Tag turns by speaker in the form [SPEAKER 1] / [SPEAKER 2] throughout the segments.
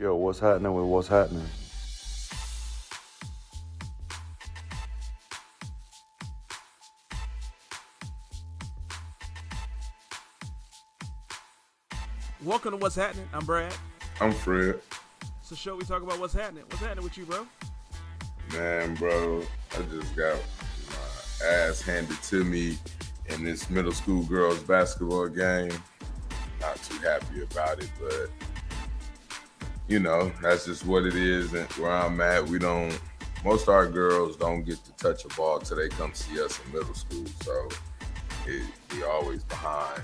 [SPEAKER 1] Yo, what's happening with what's happening?
[SPEAKER 2] Welcome to What's Happening. I'm Brad.
[SPEAKER 3] I'm Fred.
[SPEAKER 2] It's a show we talk about what's happening. What's happening with you, bro?
[SPEAKER 3] Man, bro, I just got my ass handed to me in this middle school girls basketball game. Not too happy about it, but you know, that's just what it is. And where I'm at, most of our girls don't get to touch a ball till they come see us in middle school. So we always behind,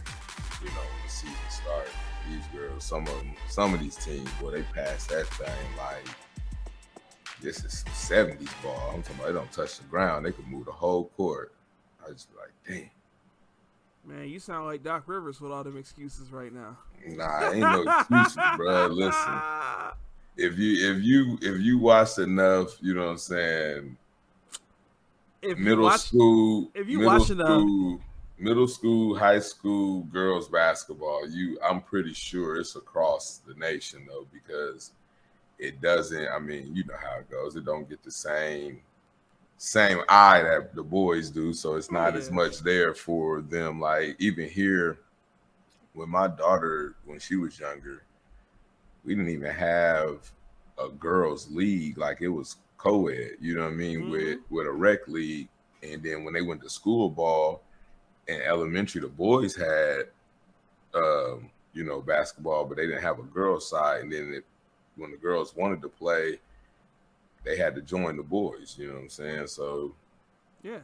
[SPEAKER 3] when the season starts. These girls, some of these teams, boy, they pass that thing like this is some 70s ball. I'm talking about they don't touch the ground. They could move the whole court. I just be like, damn.
[SPEAKER 2] Man, you sound like Doc Rivers with all them excuses right now.
[SPEAKER 3] Nah, ain't no excuses, bro. Listen, if you watched enough, you know what I'm saying. Middle school, high school girls basketball, I'm pretty sure it's across the nation though, because it doesn't, you know how it goes. It don't get the same eye that the boys do, so it's not as much there for them. Like even here, with my daughter, when she was younger, we didn't even have a girls league. Like it was co-ed, you know what I mean, with a rec league. And then when they went to school ball in elementary, the boys had basketball, but they didn't have a girls side. And then when the girls wanted to play, they had to join the boys, you know what I'm saying? So
[SPEAKER 2] yeah.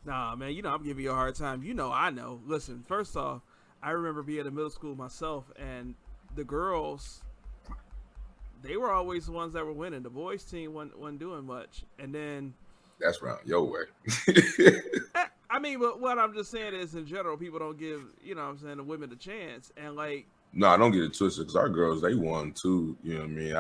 [SPEAKER 2] Nah, man, I'm giving you a hard time. I know. Listen, first off, I remember being in middle school myself, and the girls, they were always the ones that were winning. The boys team wasn't doing much. And then
[SPEAKER 3] that's round your way.
[SPEAKER 2] But what I'm just saying is, in general, people don't give, the women a chance. And, like...
[SPEAKER 3] No, I don't get it twisted, because our girls, they won, too. You know what I mean?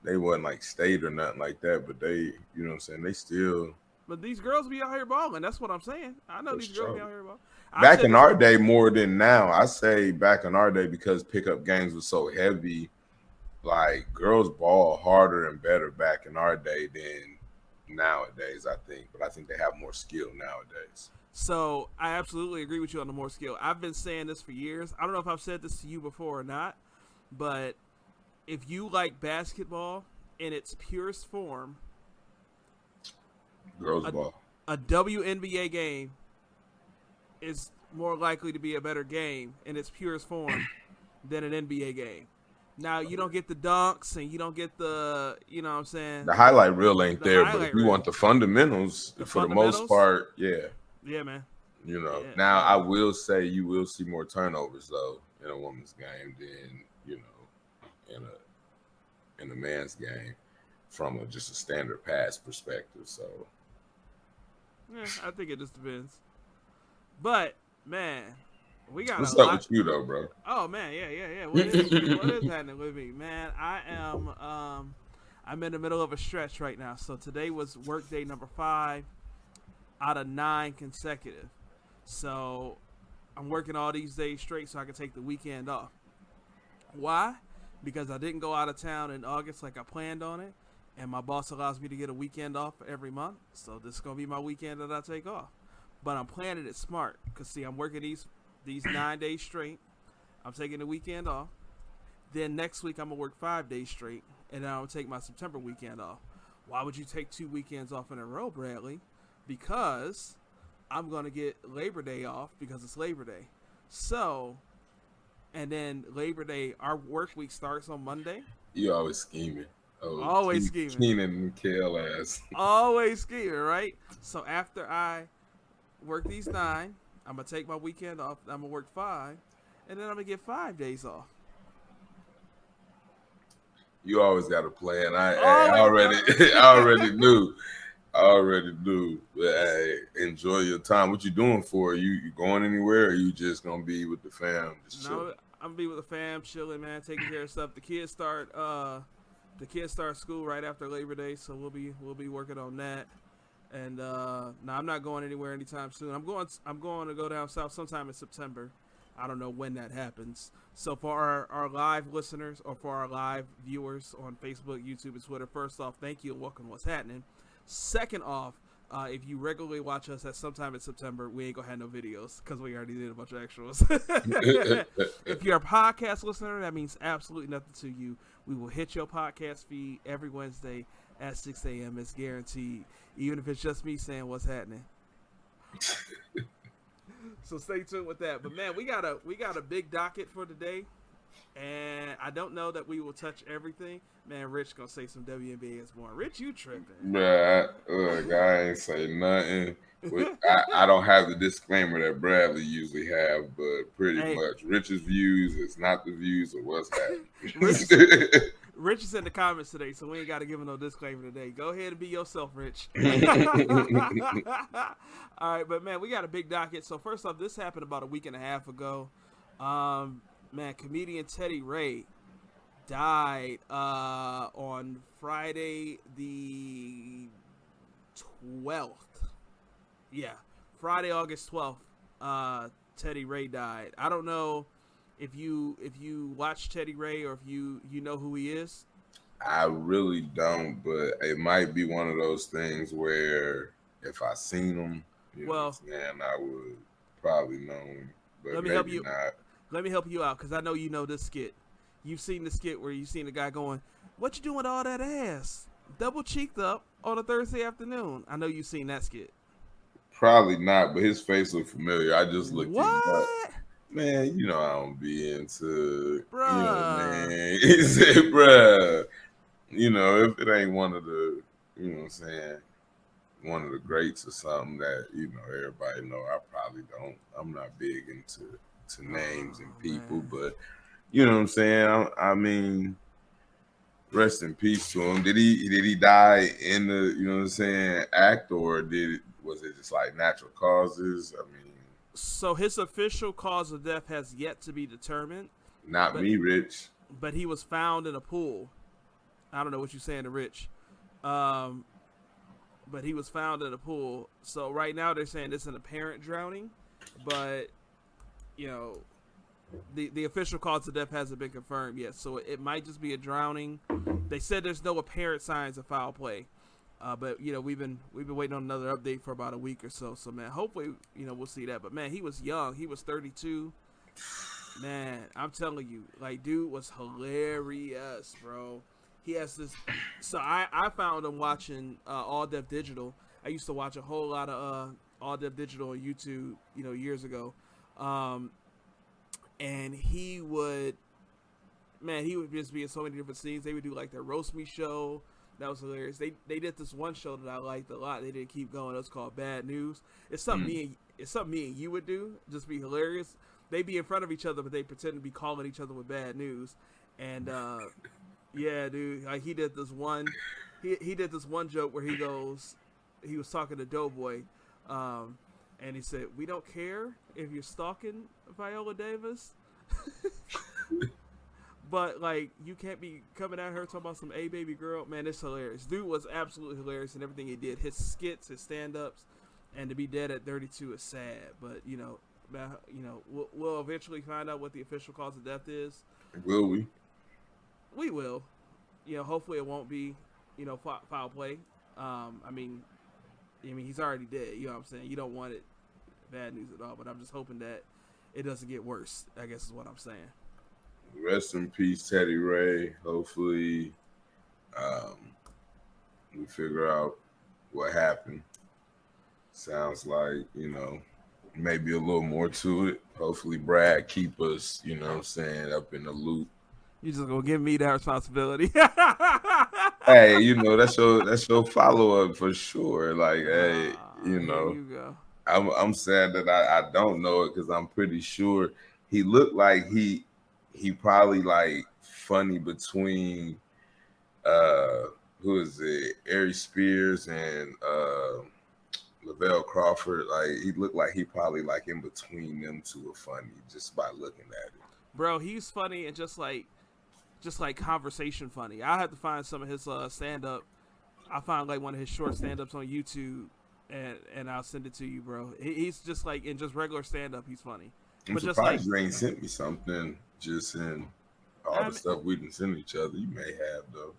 [SPEAKER 3] They wasn't, like, state or nothing like that, but they, you know what I'm saying, they still...
[SPEAKER 2] But these girls be out here balling. That's what I'm saying. I know these girls be out here balling.
[SPEAKER 3] Back in our day, more than now. I say back in our day, because pickup games was so heavy, like, girls ball harder and better back in our day than nowadays, I think. But I think they have more skill nowadays.
[SPEAKER 2] So I absolutely agree with you on the more skill. I've been saying this for years. I don't know if I've said this to you before or not, but if you like basketball in its purest form,
[SPEAKER 3] girls ball,
[SPEAKER 2] a WNBA game is more likely to be a better game in its purest form than an NBA game. Now, you don't get the dunks and you don't get the, you know what I'm saying?
[SPEAKER 3] The highlight reel ain't there, but if you want the fundamentals, for the most part, yeah.
[SPEAKER 2] Yeah, man.
[SPEAKER 3] Now I will say you will see more turnovers though in a woman's game than in a man's game from just a standard pass perspective. So
[SPEAKER 2] yeah, I think it just depends. But man, we got
[SPEAKER 3] what's up with you though, bro?
[SPEAKER 2] Oh man, yeah. What is happening with me, man? I'm in the middle of a stretch right now. So today was work day number 5 out of 9 consecutive. So I'm working all these days straight so I can take the weekend off. Why? Because I didn't go out of town in August like I planned on it, and my boss allows me to get a weekend off every month. So this is going to be my weekend that I take off. But I'm planning it smart because, see, I'm working these 9 days straight. I'm taking the weekend off. Then next week I'm going to work 5 days straight, and then I'll take my September weekend off. Why would you take 2 weekends off in a row, Bradley? Because I'm going to get Labor Day off because it's Labor Day. So, and then Labor Day, our work week starts on Monday.
[SPEAKER 3] You always scheming.
[SPEAKER 2] Always scheming.
[SPEAKER 3] Keenan and Kale ass.
[SPEAKER 2] Always scheming, right? So after I work these 9, I'm going to take my weekend off. I'm going to work 5. And then I'm going to get 5 days off.
[SPEAKER 3] You always got a plan. I already knew. But hey, enjoy your time. What you doing for? You going anywhere, or you just gonna be with the fam?
[SPEAKER 2] No, I'm gonna be with the fam, chilling, man, taking care of stuff. The kids start school right after Labor Day, so we'll be working on that. And no, I'm not going anywhere anytime soon. I'm going to go down south sometime in September, I don't know when that happens. So for our live listeners or for our live viewers on Facebook, YouTube, and Twitter, first off, thank you and welcome to What's Happening. Second off, if you regularly watch us at sometime in September, we ain't gonna have no videos because we already did a bunch of extras. If you're a podcast listener, that means absolutely nothing to you. We will hit your podcast feed every Wednesday at 6 a.m. It's guaranteed, even if it's just me saying what's happening. So stay tuned with that. But man, we got a big docket for today, and I don't know that we will touch everything. Man, Rich gonna say some WNBA is born. Rich, you tripping?
[SPEAKER 3] Bruh, look, I ain't say nothing. I don't have the disclaimer that Bradley usually have, but pretty much Rich's views is not the views of what's happening.
[SPEAKER 2] Rich is in the comments today, so we ain't got to give him no disclaimer today. Go ahead and be yourself, Rich. All right, but man, we got a big docket. So first off, this happened about a week and a half ago. Man, comedian Teddy Ray died on Friday the 12th. Yeah, Friday, August 12th. Teddy Ray died. I don't know if you watch Teddy Ray or if you know who he is.
[SPEAKER 3] I really don't, but it might be one of those things where if I seen him, I would probably know him. But
[SPEAKER 2] let me help you. Let me help you out because I know you know this skit. You've seen the skit where you've seen the guy going, "What you doing with all that ass? Double cheeked up on a Thursday afternoon." I know you've seen that skit.
[SPEAKER 3] Probably not, but his face looked familiar. I just looked
[SPEAKER 2] what?
[SPEAKER 3] him up. Man, you know I don't be into,
[SPEAKER 2] bruh.
[SPEAKER 3] You know, man. He said, bruh, you know, if it ain't one of the, you know what I'm saying, one of the greats or something that, you know, everybody know, I probably don't. I'm not big into names and people, but, you know what I'm saying? I mean, rest in peace to him. Did he die in the, you know what I'm saying, act, or was it just like natural causes? I mean,
[SPEAKER 2] so his official cause of death has yet to be determined.
[SPEAKER 3] Not me, Rich.
[SPEAKER 2] But he was found in a pool. I don't know what you're saying to Rich. But he was found in a pool. So right now they're saying it's an apparent drowning. But, you know, the official cause of death hasn't been confirmed yet. So it might just be a drowning. They said there's no apparent signs of foul play. But you know we've been waiting on another update for about a week or so. So man, hopefully we'll see that. But man, he was young. He was 32. Man, I'm telling you, like, dude was hilarious, bro. He has this. So I found him watching All Def Digital. I used to watch a whole lot of All Def Digital on YouTube, years ago. And he would just be in so many different scenes. They would do like their Roast Me show. That was hilarious. They did this one show that I liked a lot. They didn't keep going. It was called Bad News. It's something me and you would do. Just be hilarious. They'd be in front of each other, but they pretend to be calling each other with bad news. And yeah, dude, like he did this one. He did this one joke where he was talking to Doughboy, and he said, "We don't care if you're stalking Viola Davis." But, like, you can't be coming at her talking about some baby girl. Man, it's hilarious. Dude was absolutely hilarious in everything he did. His skits, his stand-ups, and to be dead at 32 is sad. But, we'll eventually find out what the official cause of death is.
[SPEAKER 3] Will we?
[SPEAKER 2] We will. Hopefully it won't be, foul play. I mean, he's already dead. You know what I'm saying? You don't want it bad news at all. But I'm just hoping that it doesn't get worse, I guess is what I'm saying.
[SPEAKER 3] Rest in peace, Teddy Ray. Hopefully, we figure out what happened. Sounds like, maybe a little more to it. Hopefully, Brad keep us, up in the loop.
[SPEAKER 2] You just gonna give me that responsibility?
[SPEAKER 3] Hey, that's your follow up for sure. Like, hey,
[SPEAKER 2] There you go.
[SPEAKER 3] I'm sad that I don't know it because I'm pretty sure he looked like he probably like funny between who is it, Ari Spears and Lavelle Crawford. Like he looked like he probably like in between them two are funny just by looking at it.
[SPEAKER 2] Bro, he's funny and just like conversation funny. I have to find some of his stand up. I find like one of his short stand ups on YouTube and I'll send it to you, bro. He's just like in just regular stand up, he's funny.
[SPEAKER 3] I'm
[SPEAKER 2] But just
[SPEAKER 3] surprised
[SPEAKER 2] like,
[SPEAKER 3] you ain't sent me something just in all
[SPEAKER 2] I
[SPEAKER 3] the
[SPEAKER 2] mean,
[SPEAKER 3] stuff we didn't send each other. You may have though.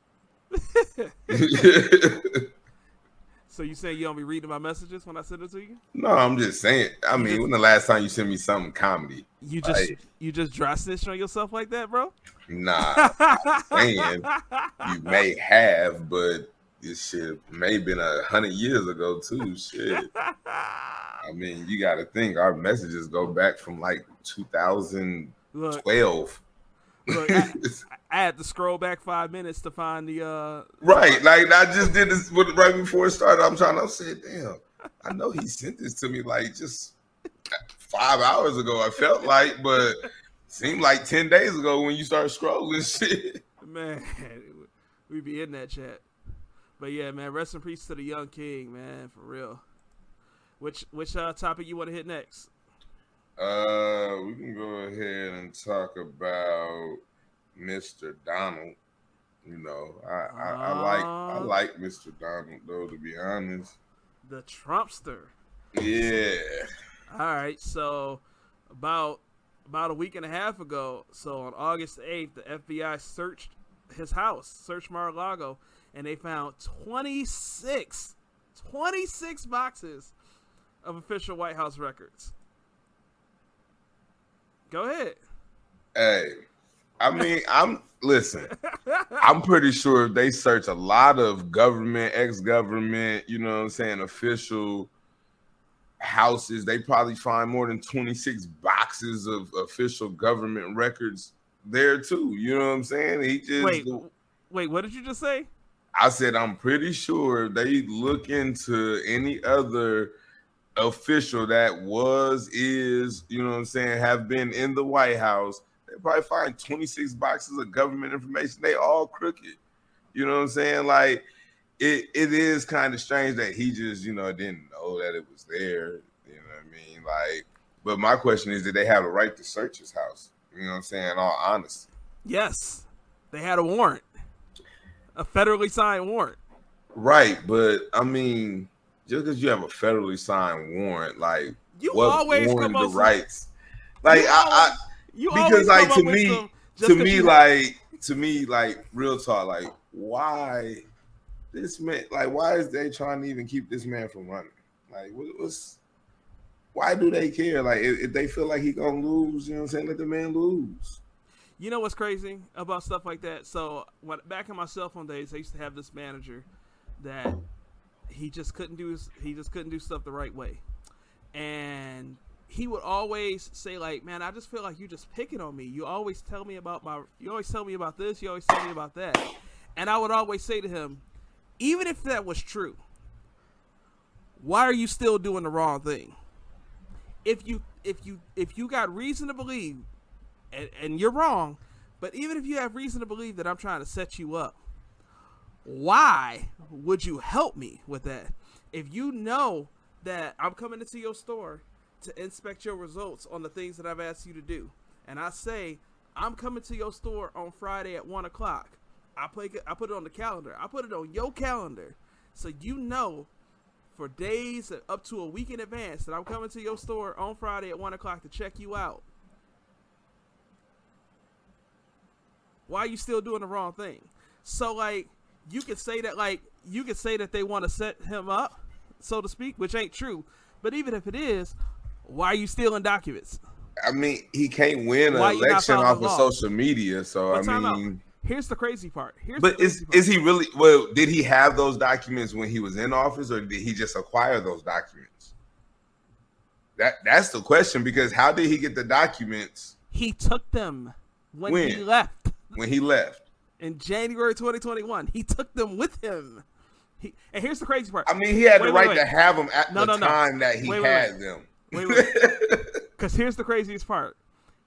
[SPEAKER 2] so you saying you don't be reading my messages when I send it to you?
[SPEAKER 3] No, I'm just saying. I
[SPEAKER 2] You
[SPEAKER 3] mean,
[SPEAKER 2] just
[SPEAKER 3] when the last time you sent me something comedy?
[SPEAKER 2] you just
[SPEAKER 3] Like,
[SPEAKER 2] you just dry snitch on yourself like that, bro?
[SPEAKER 3] nah, I'm saying you may have, but this shit may have been 100 years ago too. Shit. I mean, you got to think our messages go back from like 2012.
[SPEAKER 2] Look, I had to scroll back 5 minutes to find the
[SPEAKER 3] Right, like I just did this right before it started. I said, damn, I know he sent this to me like just 5 hours ago. I felt like, but seemed like 10 days ago when you start scrolling shit.
[SPEAKER 2] man, we be in that chat. But yeah, man, rest in peace to the young king, man, for real. Which topic you want to hit next?
[SPEAKER 3] We can go ahead and talk about Mr. Donald. You know, I like Mr. Donald though, to be honest.
[SPEAKER 2] The Trumpster.
[SPEAKER 3] Yeah.
[SPEAKER 2] All right, so about a week and a half ago, so on August 8th, the FBI searched his house, searched Mar-a-Lago, and they found 26 boxes of official White House records. Go ahead.
[SPEAKER 3] Hey, I mean, I'm pretty sure if they search a lot of government, ex-government, you know what I'm saying, official houses, they probably find more than 26 boxes of official government records there too. You know what I'm saying? He just
[SPEAKER 2] wait, what did you just say?
[SPEAKER 3] I said I'm pretty sure if they look into any other official that is, you know what I'm saying, have been in the White House, they probably find 26 boxes of government information. They all crooked. You know what I'm saying? Like it is kind of strange that he just, you know, didn't know that it was there. You know what I mean? Like, but my question is, did they have a right to search his house? You know what I'm saying? In all honesty.
[SPEAKER 2] Yes. They had a warrant. A federally signed warrant.
[SPEAKER 3] Right, but I mean, just because you have a federally signed warrant, like
[SPEAKER 2] you
[SPEAKER 3] what
[SPEAKER 2] always
[SPEAKER 3] warrant
[SPEAKER 2] come
[SPEAKER 3] the
[SPEAKER 2] up
[SPEAKER 3] rights? Like because like to me, like real talk, like why this man? Like why is they trying to even keep this man from running? Like why do they care? Like if they feel like he gonna lose, you know what I'm saying? Let the man lose.
[SPEAKER 2] You know what's crazy about stuff like that? So back in my cell phone days, I used to have this manager that he just couldn't do stuff the right way, and he would always say like, "Man, I just feel like you're just picking on me. You always tell me about this. You always tell me about that," and I would always say to him, even if that was true, why are you still doing the wrong thing? If you got reason to believe. And you're wrong, but even if you have reason to believe that I'm trying to set you up, why would you help me with that? If you know that I'm coming into your store to inspect your results on the things that I've asked you to do, and I say, I'm coming to your store on Friday at 1 o'clock, I put it on the calendar. I put it on your calendar so you know for days up to a week in advance that I'm coming to your store on Friday at 1 o'clock to check you out. Why are you still doing the wrong thing? So like you could say that they want to set him up, so to speak, which ain't true. But even if it is, why are you stealing documents?
[SPEAKER 3] I mean, he can't win an election off of social media. So but I mean,
[SPEAKER 2] here's the crazy part.
[SPEAKER 3] Is he really? Well, did he have those documents when he was in office, or did he just acquire those documents? That's the question. Because how did he get the documents?
[SPEAKER 2] He took them when he left.
[SPEAKER 3] When he left
[SPEAKER 2] in January 2021, he took them with him. And here's the crazy part.
[SPEAKER 3] I mean, he had the right to have them at the time that he had them.
[SPEAKER 2] Wait. Because here's the craziest part.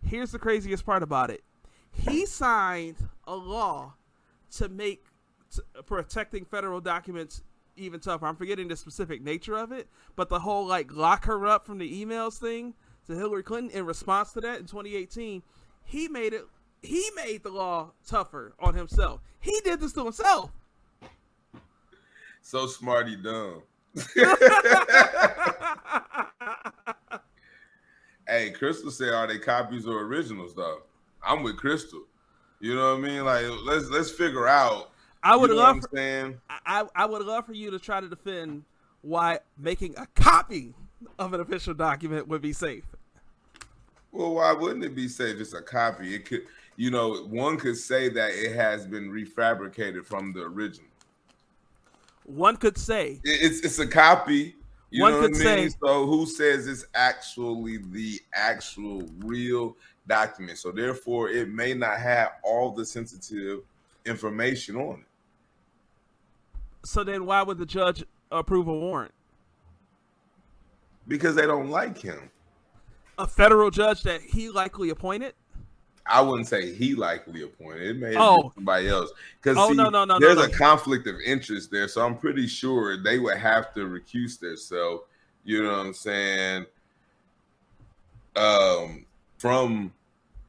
[SPEAKER 2] Here's the craziest part about it. He signed a law to make protecting federal documents even tougher. I'm forgetting the specific nature of it, but the whole like lock her up from the emails thing to Hillary Clinton in response to that in 2018, he made the law tougher on himself. He did this to himself.
[SPEAKER 3] So smarty dumb. Hey, Crystal said, "Are they copies or originals?" Though I'm with Crystal. You know what I mean? Like, let's figure out.
[SPEAKER 2] I
[SPEAKER 3] You
[SPEAKER 2] would
[SPEAKER 3] know what
[SPEAKER 2] love
[SPEAKER 3] I'm saying?
[SPEAKER 2] I would love for you to try to defend why making a copy of an official document would be safe.
[SPEAKER 3] Well, why wouldn't it be safe? It's a copy. It could, one could say that it has been refabricated from the original.
[SPEAKER 2] One could say
[SPEAKER 3] It's a copy. You
[SPEAKER 2] One
[SPEAKER 3] know
[SPEAKER 2] could
[SPEAKER 3] what I mean?
[SPEAKER 2] say-
[SPEAKER 3] So who says it's actually the actual real document? So therefore, it may not have all the sensitive information on it.
[SPEAKER 2] so. Then why would the judge approve a warrant?
[SPEAKER 3] Because they don't like him.
[SPEAKER 2] A federal judge that he likely appointed?
[SPEAKER 3] I wouldn't say he likely appointed. It may have been somebody else. Because
[SPEAKER 2] no,
[SPEAKER 3] there's a conflict of interest there. So I'm pretty sure they would have to recuse themselves, you know what I'm saying, from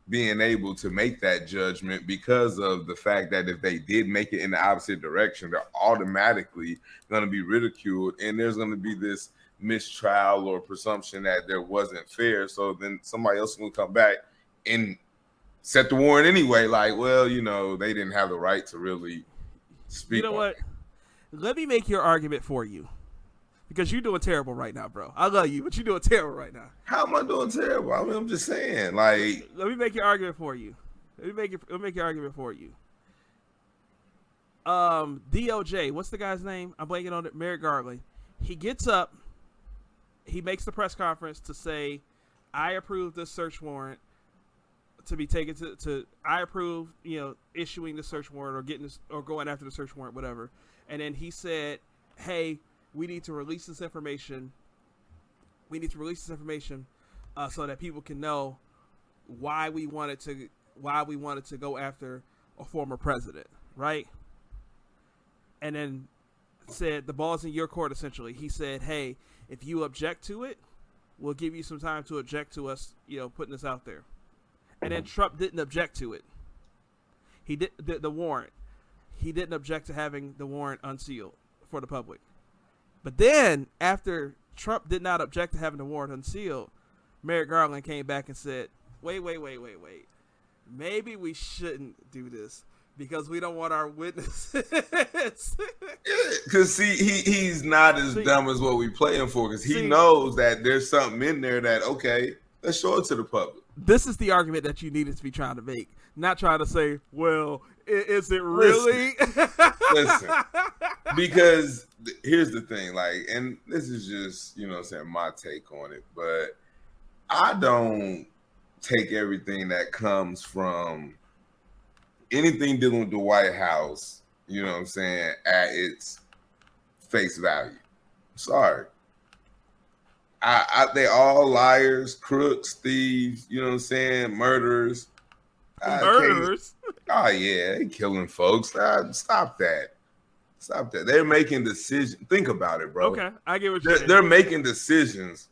[SPEAKER 3] being able to make that judgment, because of the fact that if they did make it in the opposite direction, they're automatically going to be ridiculed. And there's going to be this mistrial or presumption that there wasn't fair. So then somebody else will come back and set the warrant anyway. Like, well, they didn't have the right to really speak.
[SPEAKER 2] You know what? Let me make your argument for you. Because you're doing terrible right now, bro. I love you, but you're doing terrible right now.
[SPEAKER 3] How am I doing terrible? I mean, I'm just saying, like.
[SPEAKER 2] Let me make your argument for you. Let me make your argument for you. DOJ, what's the guy's name? I'm blanking on it. Merrick Garland. He gets up. He makes the press conference to say, I approve this search warrant to be taken to I approve, issuing the search warrant or getting this or going after the search warrant, whatever. And then he said, hey, we need to release this information. So that people can know why we wanted to go after a former president, right? And then said the ball's in your court. Essentially, he said, "Hey, if you object to it, we'll give you some time to object to us, putting this out there." And then Trump didn't object to it. He did the warrant. He didn't object to having the warrant unsealed for the public. But then, after Trump did not object to having the warrant unsealed, Merrick Garland came back and said, wait. Maybe we shouldn't do this because we don't want our witnesses.
[SPEAKER 3] Because, he's not as dumb as what we play him for, because he knows that there's something in there that, okay, let's show it to the public.
[SPEAKER 2] This is the argument that you needed to be trying to make, not trying to say, well, is it really?
[SPEAKER 3] Listen, because here's the thing, like, and this is just, my take on it, but I don't take everything that comes from anything dealing with the White House, at its face value. Sorry. They all liars, crooks, thieves, murderers.
[SPEAKER 2] Murderers?
[SPEAKER 3] Oh, yeah, they killing folks. Stop that. They're making decisions. Think about it, bro.
[SPEAKER 2] Okay, I get what you're saying.
[SPEAKER 3] They're making decisions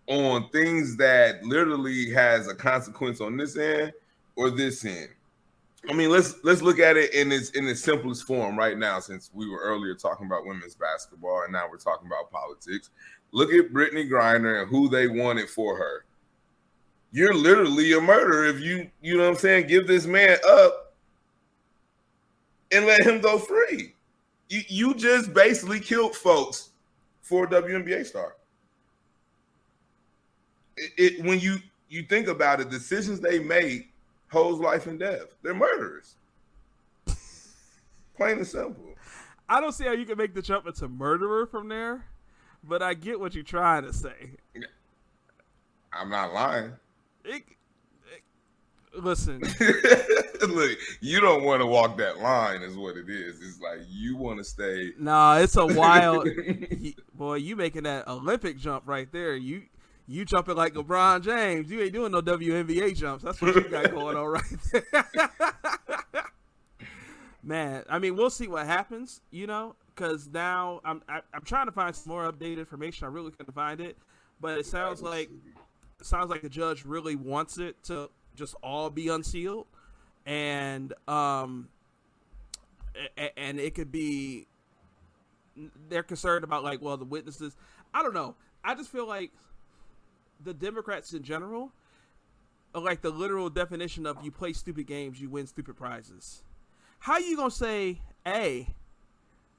[SPEAKER 3] on things that literally has a consequence on this end or this end. I mean, let's look at it in its simplest form right now, since we were earlier talking about women's basketball and now we're talking about politics. Look at Brittany Griner and who they wanted for her. You're literally a murderer if you know what I'm saying, give this man up and let him go free. You just basically killed folks for a WNBA star. When you think about it, decisions they make holds life and death. They're murderers. Plain and simple.
[SPEAKER 2] I don't see how you can make the jump into murderer from there, but I get what you're trying to say.
[SPEAKER 3] I'm not lying.
[SPEAKER 2] Listen.
[SPEAKER 3] Look, you don't want to walk that line is what it is. It's like you want to stay.
[SPEAKER 2] Nah, it's a wild. Boy, you making that Olympic jump right there. You jumping like LeBron James. You ain't doing no WNBA jumps. That's what you got going on right there. Man, I mean, we'll see what happens, because now I'm trying to find some more updated information. I really couldn't find it, but it sounds like the judge really wants it to just all be unsealed, and it could be they're concerned about, like, well, the witnesses. I don't know. I just feel like the Democrats in general are like the literal definition of you play stupid games, you win stupid prizes. How you gonna say, "Hey,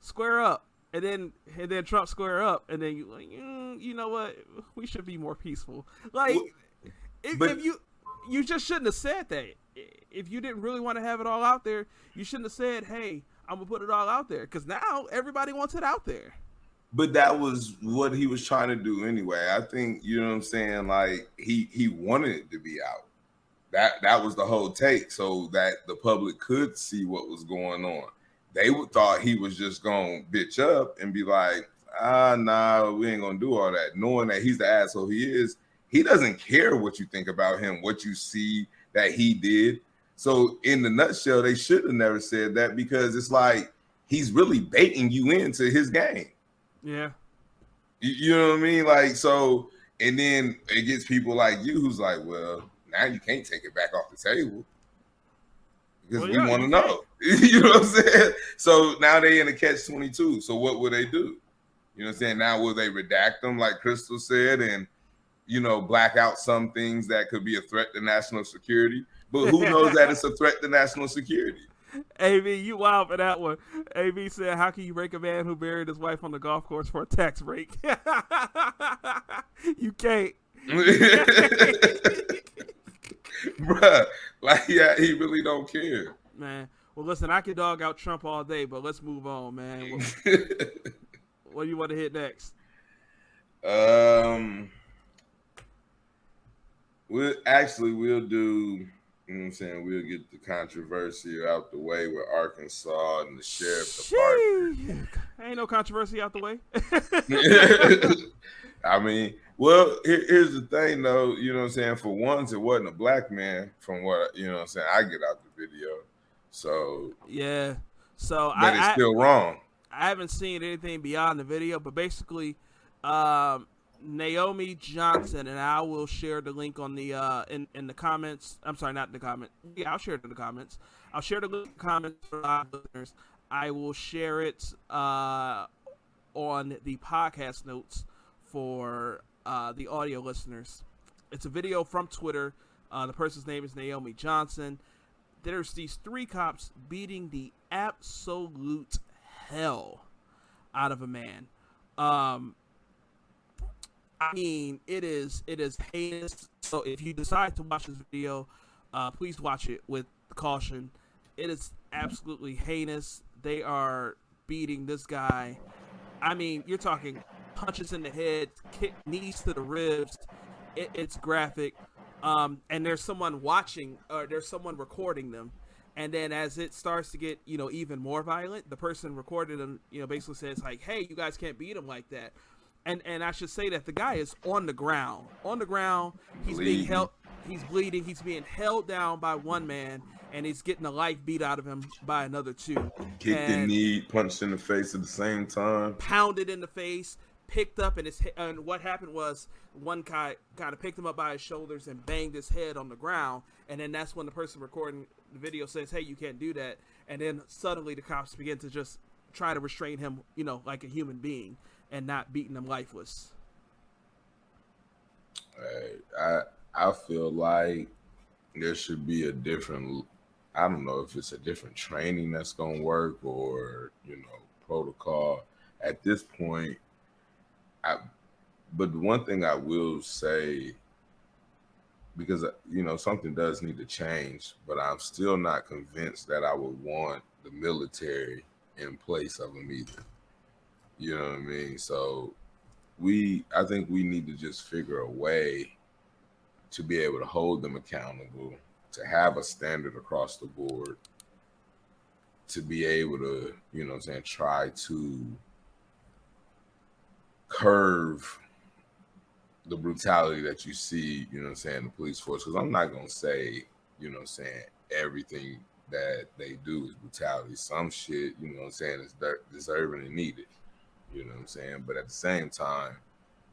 [SPEAKER 2] square up," and then Trump square up, and then you like, you know what? We should be more peaceful. Like, if you just shouldn't have said that. If you didn't really want to have it all out there, you shouldn't have said, "Hey, I'm gonna put it all out there," because now everybody wants it out there.
[SPEAKER 3] But that was what he was trying to do anyway. I think, you know what I'm saying, like he wanted it to be out. That was the whole take, so that the public could see what was going on. They thought he was just gonna bitch up and be like, nah, we ain't gonna do all that. Knowing that he's the asshole he is, he doesn't care what you think about him, what you see that he did. So in the nutshell, they should have never said that, because it's like he's really baiting you into his game.
[SPEAKER 2] Yeah.
[SPEAKER 3] You know what I mean? Like, so, and then it gets people like you who's like, well, now you can't take it back off the table because we want to know. You know what I'm saying? So now they in a catch-22. So what will they do? You know what I'm saying? Now will they redact them like Crystal said and, you know, black out some things that could be a threat to national security? But who knows that it's a threat to national security?
[SPEAKER 2] AB, you wild for that one. AB said, "How can you break a man who buried his wife on the golf course for a tax break?" You can't.
[SPEAKER 3] Bruh, like, yeah, he really don't care.
[SPEAKER 2] Man, well, listen, I can dog out Trump all day, but let's move on, man. What do you want to hit next?
[SPEAKER 3] We'll do, you know what I'm saying, we'll get the controversy out the way with Arkansas and the sheriff department.
[SPEAKER 2] Ain't no controversy out the way.
[SPEAKER 3] I mean, well, here's the thing, though. You know what I'm saying? For once, it wasn't a black man, from what, you know what I'm saying, I get out the video. So,
[SPEAKER 2] yeah. So
[SPEAKER 3] but it's still wrong.
[SPEAKER 2] I haven't seen anything beyond the video, but basically, Naomi Johnson, and I will share the link on the in the comments. I'm sorry, not in the comment. Yeah, I'll share it in the comments. I'll share the link in the comments for live listeners. I will share it on the podcast notes for the audio listeners. It's a video from Twitter. The person's name is Naomi Johnson. There's these 3 cops beating the absolute hell out of a man. I mean, it is heinous. So if you decide to watch this video, please watch it with caution. It is absolutely heinous. They are beating this guy. I mean, you're talking punches in the head, kick, knees to the ribs. It's graphic. And there's someone watching, or there's someone recording them. And then as it starts to get, even more violent, the person recorded them, basically says like, "Hey, you guys can't beat him like that." And I should say that the guy is on the ground. On the ground, he's being held. He's bleeding. He's being held down by one man, and he's getting the life beat out of him by another 2.
[SPEAKER 3] Kicked in the knee, punched in the face at the same time.
[SPEAKER 2] Pounded in the face, picked up, and what happened was one guy kind of picked him up by his shoulders and banged his head on the ground. And then that's when the person recording the video says, "Hey, you can't do that." And then suddenly the cops begin to just try to restrain him, like a human being, and not beating him lifeless.
[SPEAKER 3] I feel like there should be a different, I don't know if it's a different training that's going to work or, protocol at this point. But the one thing I will say, because, something does need to change, but I'm still not convinced that I would want the military in place of them either. You know what I mean? So I think we need to just figure a way to be able to hold them accountable, to have a standard across the board, to be able to, try to curve the brutality that you see, the police force. Because I'm not going to say, everything that they do is brutality. Some shit, is deserving and needed. You know what I'm saying? But at the same time,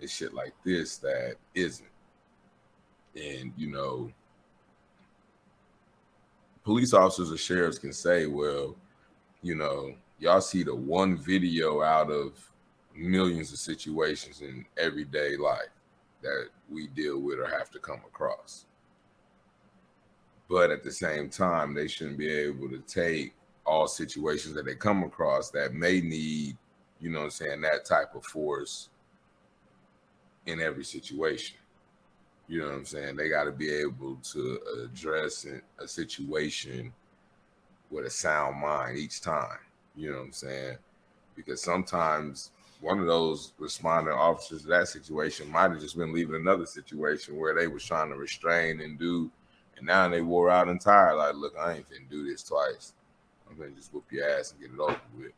[SPEAKER 3] it's shit like this that isn't. And, police officers or sheriffs can say, well, y'all see the one video out of millions of situations in everyday life. that we deal with or have to come across. But at the same time, they shouldn't be able to take all situations that they come across that may need, you know what I'm saying, that type of force in every situation. You know what I'm saying? They got to be able to address a situation with a sound mind each time. You know what I'm saying? Because sometimes one of those responding officers to that situation might have just been leaving another situation where they was trying to restrain and do, and now they wore out and tired. Like, look, I ain't finna do this twice. I'm gonna just whoop your ass and get it over with.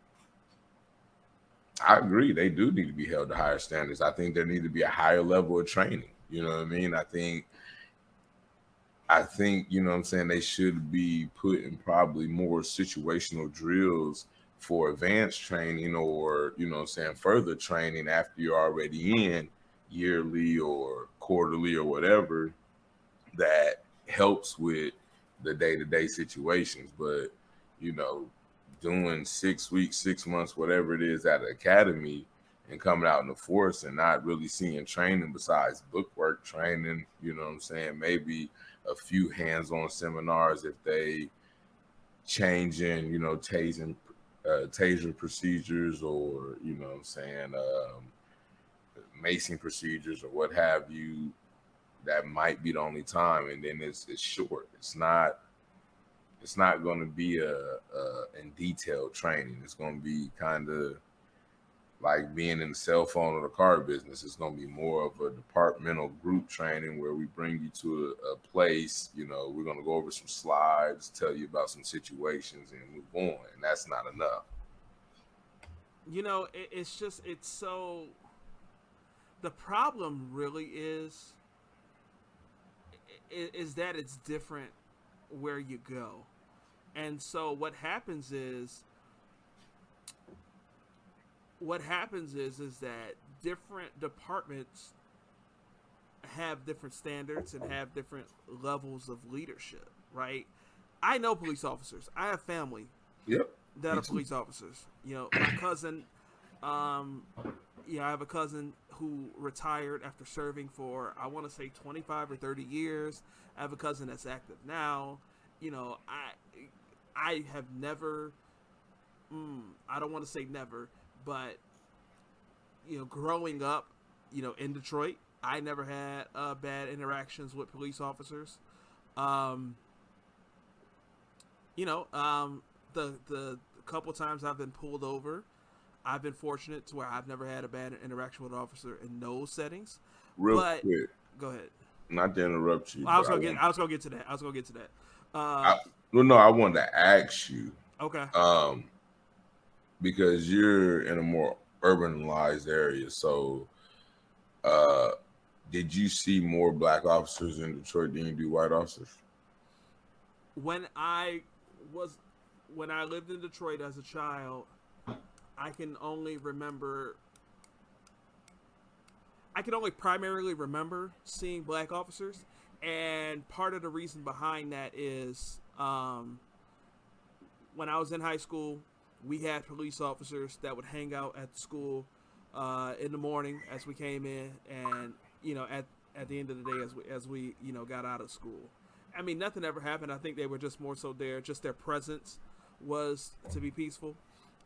[SPEAKER 3] I agree. They do need to be held to higher standards. I think there need to be a higher level of training. You know what I mean? I think, you know what I'm saying, they should be putting probably more situational drills for advanced training or, you know what I'm saying, further training after you're already in yearly or quarterly or whatever that helps with the day-to-day situations. But, you know, doing 6 weeks, 6 months, whatever it is at an academy and coming out in the force and not really seeing training besides bookwork training, you know what I'm saying, maybe a few hands-on seminars if they changing, you know, taser procedures or, you know what I'm saying, macing procedures or what have you. That might be the only time, and then it's short. It's not going to be a in detailed training. It's going to be kind of like being in the cell phone or the car business. It's going to be more of a departmental group training where we bring you to a place, you know, we're going to go over some slides, tell you about some situations and move on. And that's not enough.
[SPEAKER 2] You know, it's so, the problem really is that it's different where you go. And so what happens is that different departments have different standards and have different levels of leadership, right? I know police officers. I have family that are police officers. You know, my cousin, I have a cousin who retired after serving for, I want to say 25 or 30 years. I have a cousin that's active now. You know, I have never, I don't want to say never, but, you know, growing up, you know, in Detroit, I never had bad interactions with police officers. The couple times I've been pulled over, I've been fortunate to where I've never had a bad interaction with an officer in those settings.
[SPEAKER 3] Real quick.
[SPEAKER 2] Go ahead.
[SPEAKER 3] Not to interrupt you.
[SPEAKER 2] I was gonna get to that.
[SPEAKER 3] I wanted to ask you.
[SPEAKER 2] Okay.
[SPEAKER 3] Because you're in a more urbanized area, so did you see more black officers in Detroit than you do white officers?
[SPEAKER 2] When I lived in Detroit as a child, I can only primarily remember seeing black officers, and part of the reason behind that is when I was in high school, we had police officers that would hang out at the school in the morning as we came in, and you know, at the end of the day as we you know, got out of school. I mean, nothing ever happened. I think they were just more so there. Just their presence was to be peaceful.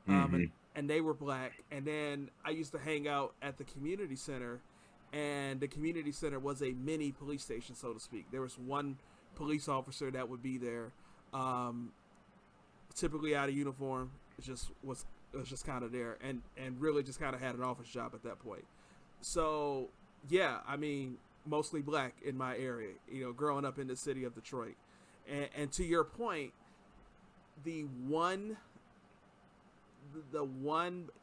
[SPEAKER 2] And they were black. And then I used to hang out at the community center, and the community center was a mini police station, so to speak. There was one police officer that would be there, typically out of uniform. It was just kind of there, and really just kind of had an office job at that point. So yeah, I mean, mostly black in my area, you know, growing up in the city of Detroit. And to your point, the one,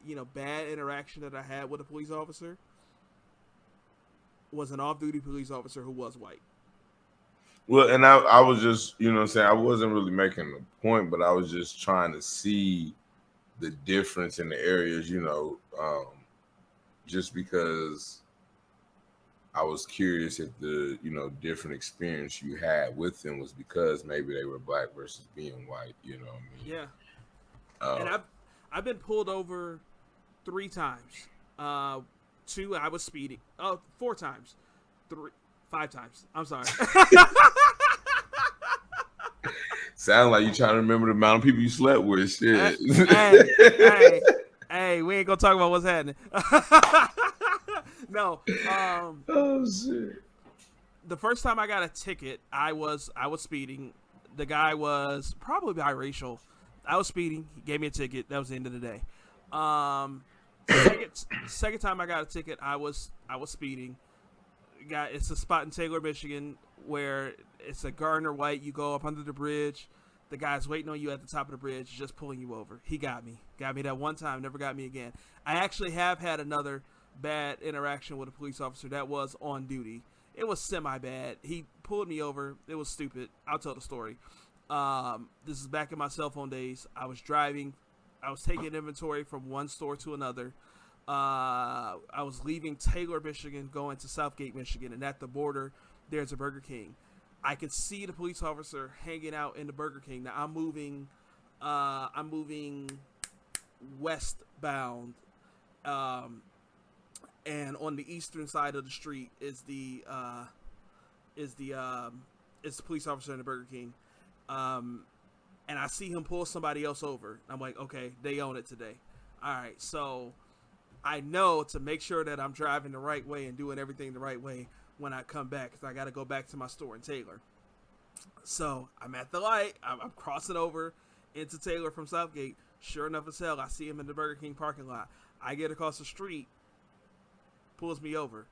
[SPEAKER 2] you know, bad interaction that I had with a police officer was an off-duty police officer who was white.
[SPEAKER 3] Well, and I was just, you know what I'm saying, I wasn't really making a point, but I was just trying to see the difference in the areas, you know, just because I was curious if the, you know, different experience you had with them was because maybe they were black versus being white, you know what I mean?
[SPEAKER 2] Yeah. And I've been pulled over 3 times. 2, I was speeding. 4 times. 5 times. I'm sorry.
[SPEAKER 3] Sound like you trying to remember the amount of people you slept with. Shit.
[SPEAKER 2] Hey, we ain't gonna talk about what's happening. No.
[SPEAKER 3] Oh shit.
[SPEAKER 2] The first time I got a ticket, I was speeding. The guy was probably biracial. I was speeding. He gave me a ticket. That was the end of the day. Second time I got a ticket, I was speeding. It's a spot in Taylor, Michigan, where it's a Gardner White. You go up under the bridge. The guy's waiting on you at the top of the bridge, just pulling you over. He got me that one time. Never got me again. I actually have had another bad interaction with a police officer that was on duty. It was semi-bad. He pulled me over. It was stupid. I'll tell the story. This is back in my cell phone days. I was driving. I was taking inventory from one store to another. I was leaving Taylor, Michigan, going to Southgate, Michigan, and at the border, there's a Burger King. I could see the police officer hanging out in the Burger King. Now I'm moving westbound, and on the eastern side of the street is the police officer in the Burger King. And I see him pull somebody else over. I'm like, okay, they own it today. All right, so I know to make sure that I'm driving the right way and doing everything the right way when I come back, because I got to go back to my store in Taylor. So I'm at the light. I'm crossing over into Taylor from Southgate. Sure enough as hell, I see him in the Burger King parking lot. I get across the street, pulls me over.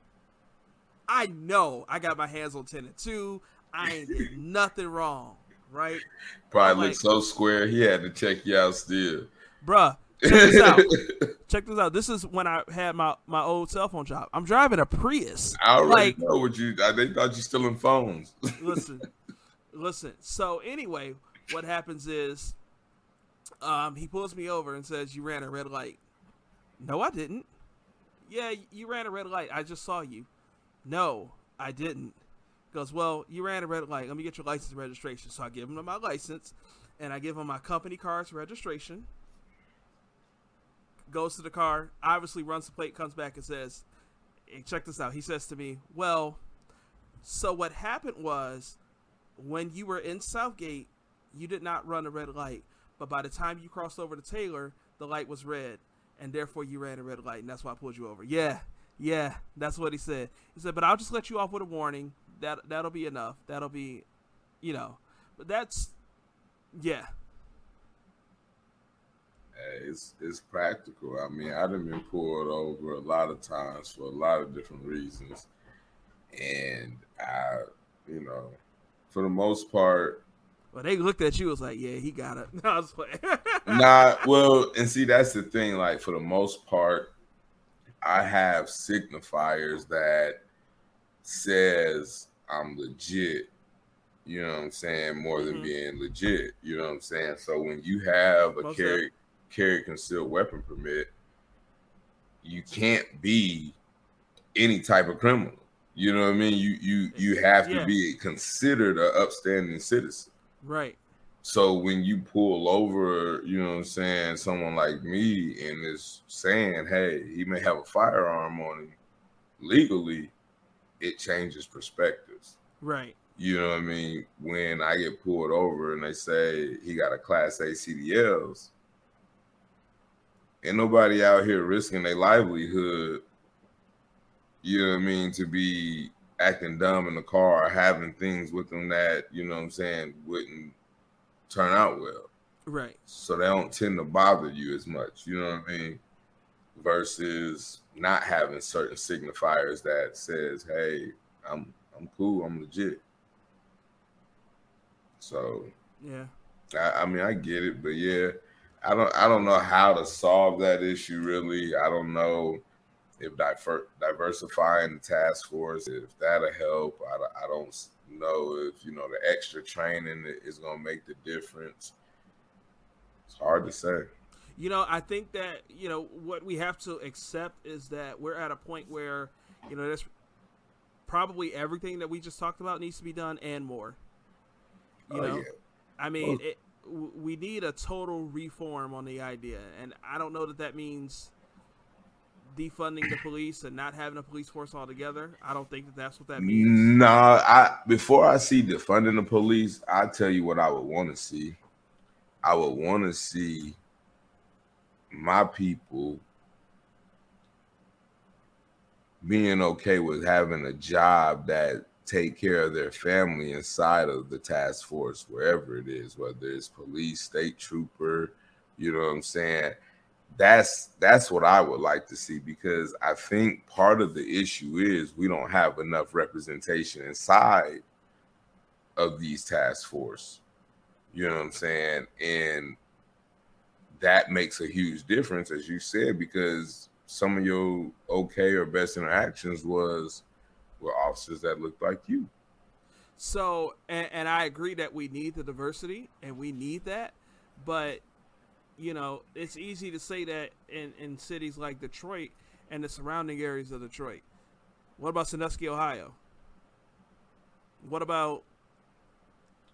[SPEAKER 2] I know I got my hands on 10 and 2. I ain't did nothing wrong, right?
[SPEAKER 3] Probably looked so square, he had to check you out still.
[SPEAKER 2] Bruh, check this out. Check this out. This is when I had my old cell phone job. I'm driving a Prius.
[SPEAKER 3] I already know what you. They thought you stealing phones.
[SPEAKER 2] Listen. So anyway, what happens is, he pulls me over and says, "You ran a red light." No, I didn't. Yeah, you ran a red light. I just saw you. No, I didn't. He goes, well, you ran a red light. Let me get your license and registration. So I give him my license, and I give him my company car's registration. Goes to the car, obviously runs the plate, comes back and says, hey, check this out. He says to me, well, so what happened was when you were in Southgate, you did not run a red light. But by the time you crossed over to Taylor, the light was red, and therefore you ran a red light, and that's why I pulled you over. Yeah, that's what he said. He said, but I'll just let you off with a warning. That'll be enough. That'll be, but that's, yeah.
[SPEAKER 3] It's practical. I mean, I've been pulled over a lot of times for a lot of different reasons, and I, for the most part.
[SPEAKER 2] Well, they looked at you. Was like, yeah, he got it. No, I was playing.
[SPEAKER 3] And see, that's the thing. Like, for the most part, I have signifiers that says I'm legit. You know what I'm saying? More than being legit. You know what I'm saying? So when you have a carry concealed weapon permit, you can't be any type of criminal. You know what I mean? You have to be considered an upstanding citizen.
[SPEAKER 2] Right.
[SPEAKER 3] So when you pull over, you know what I'm saying, someone like me and is saying, hey, he may have a firearm on him legally, it changes perspectives.
[SPEAKER 2] Right.
[SPEAKER 3] You know what I mean? When I get pulled over and they say he got a Class A CDLs, ain't nobody out here risking their livelihood, you know what I mean, to be acting dumb in the car or having things with them that, you know what I'm saying, wouldn't turn out well.
[SPEAKER 2] Right. So
[SPEAKER 3] they don't tend to bother you as much, you know what I mean? Versus not having certain signifiers that says, hey, I'm cool, I'm legit. So
[SPEAKER 2] yeah.
[SPEAKER 3] I mean, I get it, but yeah, I don't know how to solve that issue really. I don't know if diversifying the task force, if that'll help. I don't know if, the extra training is going to make the difference. It's hard to say.
[SPEAKER 2] I think that, what we have to accept is that we're at a point where, there's probably everything that we just talked about needs to be done and more. Yeah. I mean, we need a total reform on the idea. And I don't know that means defunding the police and not having a police force altogether. I don't think that that's what that means.
[SPEAKER 3] No, before I see defunding the police, I tell you what I would want to see. I would want to see my people being okay with having a job that take care of their family inside of the task force, wherever it is, whether it's police, state trooper, you know what I'm saying? That's what I would like to see, because I think part of the issue is we don't have enough representation inside of these task force. You know what I'm saying? And that makes a huge difference, as you said, because some of your okay or best interactions was with officers that looked like you.
[SPEAKER 2] So, and I agree that we need the diversity and we need that, but you know, it's easy to say that in cities like Detroit and the surrounding areas of Detroit. What about Sandusky, Ohio? What about?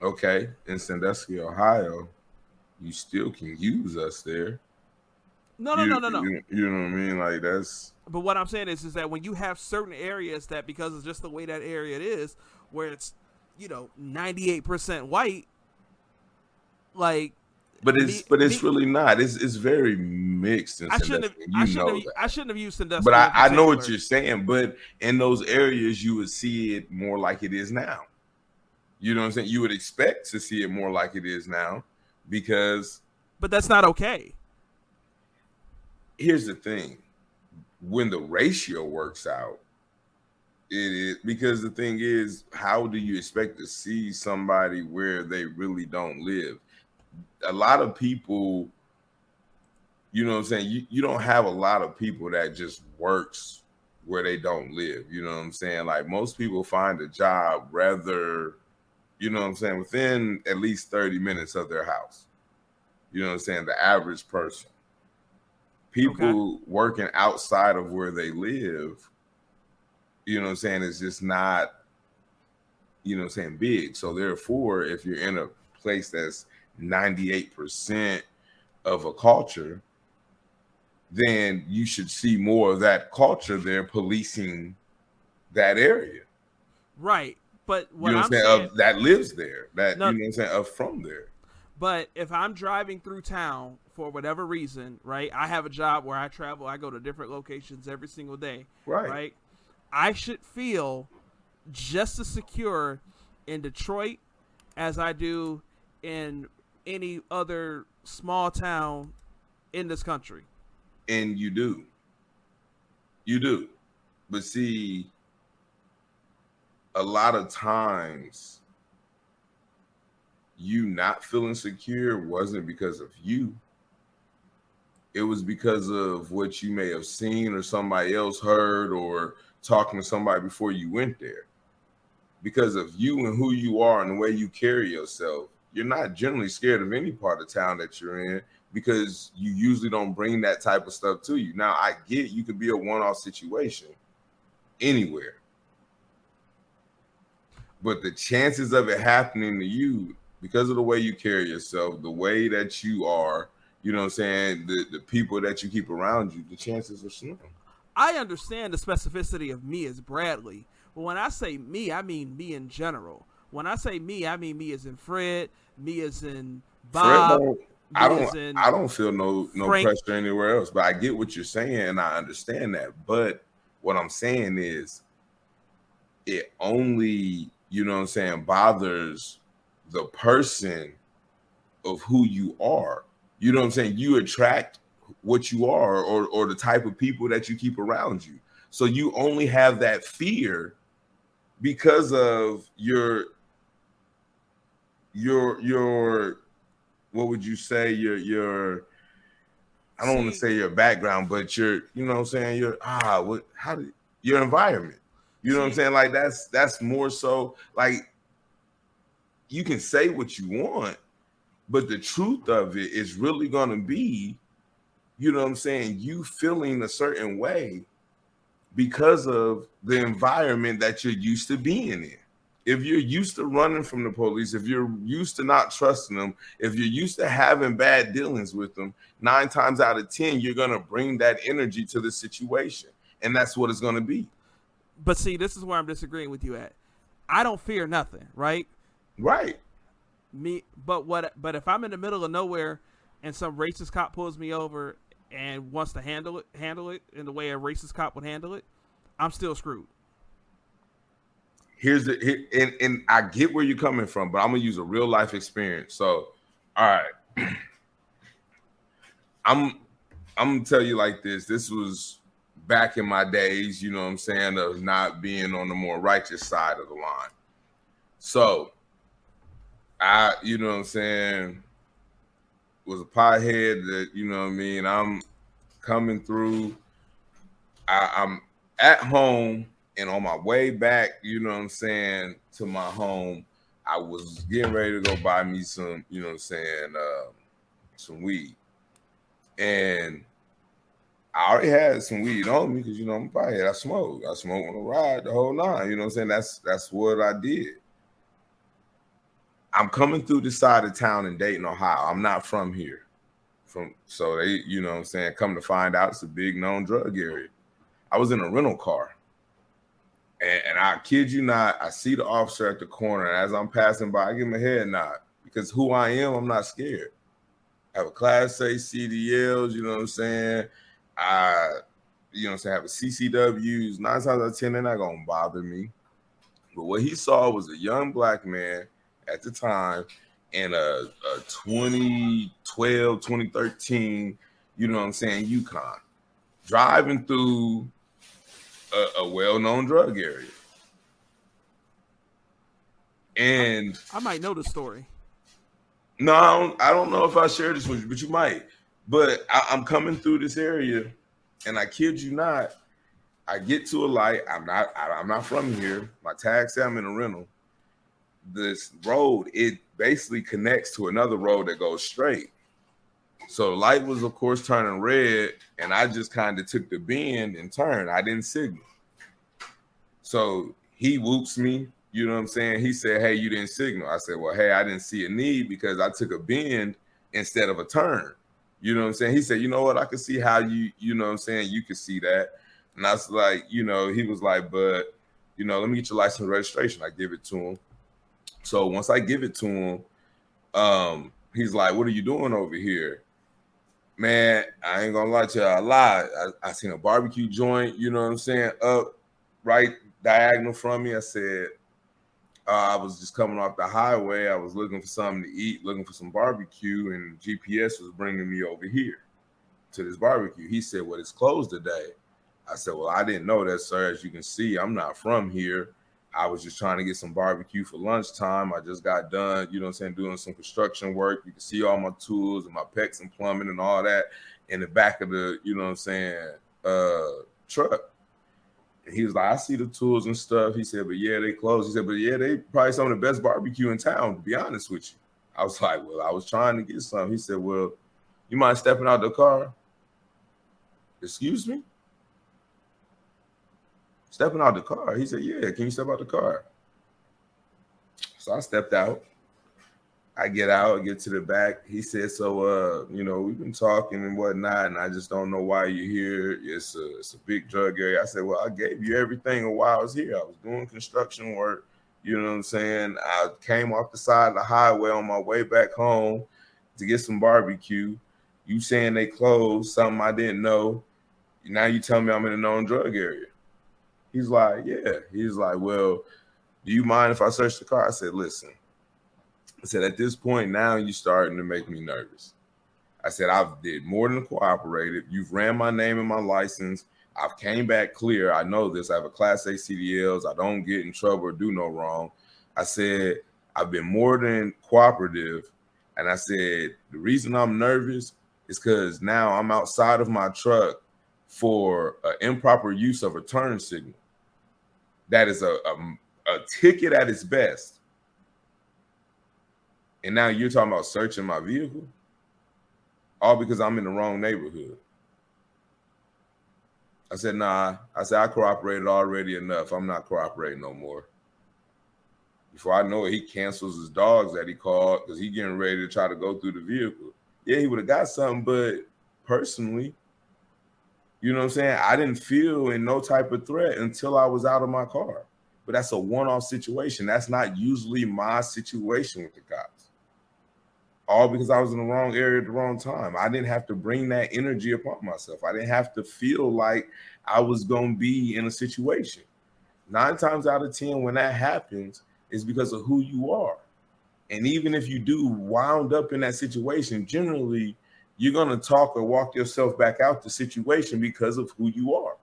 [SPEAKER 3] Okay, in Sandusky, Ohio, you still can use us there.
[SPEAKER 2] No.
[SPEAKER 3] You know what I mean? Like, that's.
[SPEAKER 2] But what I'm saying is that when you have certain areas that, because of just the way that area is, where it's, 98% white, like.
[SPEAKER 3] But it's really not. It's very mixed in Sandusky. I
[SPEAKER 2] shouldn't have used Sandusky.
[SPEAKER 3] But I know what you're saying. But in those areas, you would see it more like it is now. You know what I'm saying? You would expect to see it more like it is now, because.
[SPEAKER 2] But that's not okay.
[SPEAKER 3] Here's the thing: when the ratio works out, it is, because the thing is, how do you expect to see somebody where they really don't live? A lot of people, you know what I'm saying? You don't have a lot of people that just works where they don't live. You know what I'm saying? Like, most people find a job rather, you know what I'm saying, within at least 30 minutes of their house. You know what I'm saying? The average person. People working outside of where they live, you know what I'm saying, is just not, you know what I'm saying, big. So therefore, if you're in a place that's 98% of a culture, then you should see more of that culture there policing that area.
[SPEAKER 2] Right. But what
[SPEAKER 3] you know
[SPEAKER 2] I'm
[SPEAKER 3] what I'm saying, of that lives there, that, you know what I'm saying, of from there.
[SPEAKER 2] But if I'm driving through town for whatever reason, right, I have a job where I travel, I go to different locations every single day, right? I should feel just as secure in Detroit as I do in any other small town in this country.
[SPEAKER 3] And you do. But see, a lot of times you not feeling secure wasn't because of you. It was because of what you may have seen or somebody else heard or talking to somebody before you went there. Because of you and who you are and the way you carry yourself, you're not generally scared of any part of town that you're in, because you usually don't bring that type of stuff to you. Now, I get you could be a one-off situation anywhere, but the chances of it happening to you, because of the way you carry yourself, the way that you are, you know what I'm saying, the people that you keep around you, the chances are slim.
[SPEAKER 2] I understand the specificity of me as Bradley, but when I say me, I mean me in general. When I say me, I mean me as in Fred, me as in Bob.
[SPEAKER 3] I don't feel no pressure anywhere else, but I get what you're saying and I understand that. But what I'm saying is, it only, you know what I'm saying, bothers the person of who you are. You know what I'm saying? You attract what you are, or the type of people that you keep around you. So you only have that fear because of your what would you say, your I don't want to say your background, but your, you know what I'm saying, your environment. You know what I'm saying? Like, that's more so, like, you can say what you want, but the truth of it is really going to be, you know what I'm saying, you feeling a certain way because of the environment that you're used to being in. If you're used to running from the police, if you're used to not trusting them, if you're used to having bad dealings with them, 9 times out of 10, you're going to bring that energy to the situation. And that's what it's going to be.
[SPEAKER 2] But see, this is where I'm disagreeing with you at. I don't fear nothing, right?
[SPEAKER 3] Right.
[SPEAKER 2] But if I'm in the middle of nowhere and some racist cop pulls me over and wants to handle it in the way a racist cop would handle it, I'm still screwed.
[SPEAKER 3] And I get where you're coming from, but I'm gonna use a real life experience. So, all right, I'm gonna tell you like this. This was back in my days, you know what I'm saying, of not being on the more righteous side of the line. So, you know what I'm saying, was a pothead that, you know what I mean, I'm coming through. I'm at home. And on my way back, you know what I'm saying, to my home, I was getting ready to go buy me some, you know what I'm saying, some weed. And I already had some weed on me because, you know, I'm probably I smoke on the ride the whole nine. You know what I'm saying? That's what I did. I'm coming through the side of town in Dayton, Ohio. I'm not from here. So they, you know what I'm saying, come to find out it's a big known drug area. I was in a rental car. And I kid you not, I see the officer at the corner. And as I'm passing by, I give him a head nod because who I am, I'm not scared. I have a Class A CDLs, you know what I'm saying? You know what I'm saying, I have a CCWs. 9 times out of 10, they're not going to bother me. But what he saw was a young black man at the time in a 2012, 2013, you know what I'm saying, Yukon, driving through a well-known drug area. And
[SPEAKER 2] I might know the story.
[SPEAKER 3] No, I don't know if I share this with you, but you might. But I'm coming through this area, and I kid you not, I get to a light. I'm not from here. My tag said I'm in a rental. This road, it basically connects to another road that goes straight. So the light was, of course, turning red, and I just kind of took the bend and turned. I didn't signal. So he whoops me, you know what I'm saying? He said, hey, you didn't signal. I said, well, hey, I didn't see a need because I took a bend instead of a turn. You know what I'm saying? He said, you know what? I can see how you know what I'm saying, you can see that. And I was like, you know, he was like, but, you know, let me get your license and registration. I give it to him. So once I give it to him, he's like, what are you doing over here? Man, I ain't gonna lie to you, I lied. I seen a barbecue joint, you know what I'm saying, up right diagonal from me. I said, I was just coming off the highway. I was looking for something to eat, looking for some barbecue, and GPS was bringing me over here to this barbecue. He said, well, it's closed today. I said, well, I didn't know that, sir. As you can see, I'm not from here. I was just trying to get some barbecue for lunchtime. I just got done, you know what I'm saying, doing some construction work. You can see all my tools and my pecs and plumbing and all that in the back of the, you know what I'm saying, truck. And he was like, I see the tools and stuff. He said, but yeah, they closed. He said, but yeah, they probably some of the best barbecue in town, to be honest with you. I was like, well, I was trying to get some. He said, well, you mind stepping out the car? Excuse me? Stepping out the car. He said, yeah, can you step out the car? So I stepped out. I get out, I get to the back. He said, so, you know, we've been talking and whatnot, and I just don't know why you're here. It's a big drug area. I said, well, I gave you everything while I was here. I was doing construction work. You know what I'm saying? I came off the side of the highway on my way back home to get some barbecue. You saying they closed, something I didn't know. Now you tell me I'm in a known drug area. He's like, yeah. He's like, well, do you mind if I search the car? I said, listen. I said, at this point now, you're starting to make me nervous. I said, I've did more than cooperated. You've ran my name and my license. I've came back clear. I know this. I have a Class A CDLs. I don't get in trouble or do no wrong. I said, I've been more than cooperative. And I said, the reason I'm nervous is because now I'm outside of my truck for an improper use of a turn signal. That is a ticket at its best. And now you're talking about searching my vehicle? All because I'm in the wrong neighborhood. I said, nah. I said, I cooperated already enough. I'm not cooperating no more. Before I know it, he cancels his dogs that he called because he getting ready to try to go through the vehicle. Yeah, he would have got something, but personally, you know what I'm saying? I didn't feel in no type of threat until I was out of my car. But that's a one-off situation. That's not usually my situation with the cops. All because I was in the wrong area at the wrong time. I didn't have to bring that energy upon myself. I didn't have to feel like I was going to be in a situation. 9 times out of 10, when that happens, it's because of who you are. And even if you do wound up in that situation, generally, you're going to talk or walk yourself back out the situation because of who you are.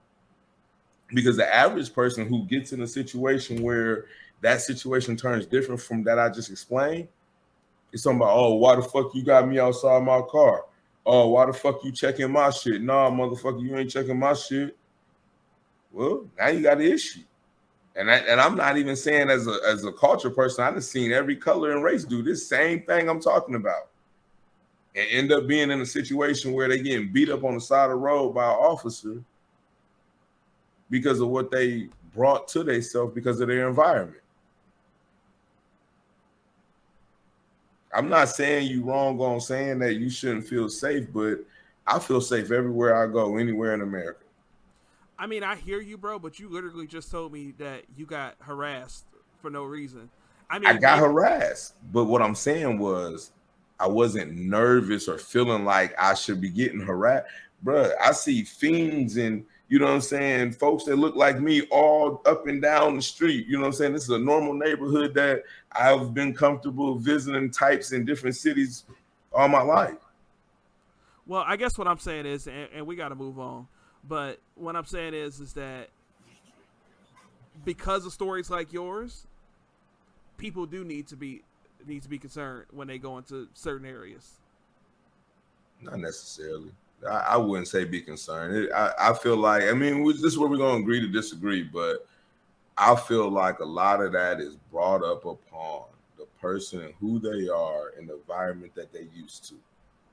[SPEAKER 3] Because the average person who gets in a situation where that situation turns different from that I just explained, it's talking about, oh, why the fuck you got me outside my car? Oh, why the fuck you checking my shit? Nah, motherfucker, you ain't checking my shit. Well, now you got an issue. And I'm not even saying as a culture person, I've seen every color and race do this same thing I'm talking about. And end up being in a situation where they getting beat up on the side of the road by an officer because of what they brought to themselves because of their environment. I'm not saying you wrong on saying that you shouldn't feel safe, but I feel safe everywhere I go, anywhere in America.
[SPEAKER 2] I mean, I hear you, bro, but you literally just told me that you got harassed for no reason. I mean,
[SPEAKER 3] I got harassed, but what I'm saying was I wasn't nervous or feeling like I should be getting harassed. Bro, I see fiends and, you know what I'm saying, folks that look like me all up and down the street. You know what I'm saying? This is a normal neighborhood that I've been comfortable visiting types in different cities all my life.
[SPEAKER 2] Well, I guess what I'm saying is, and we got to move on, but what I'm saying is that because of stories like yours, people do need to be concerned when they go into certain areas.
[SPEAKER 3] Not necessarily. I wouldn't say be concerned. I feel like, I mean, this is where we're going to agree to disagree, but I feel like a lot of that is brought up upon the person and who they are and the environment that they used to.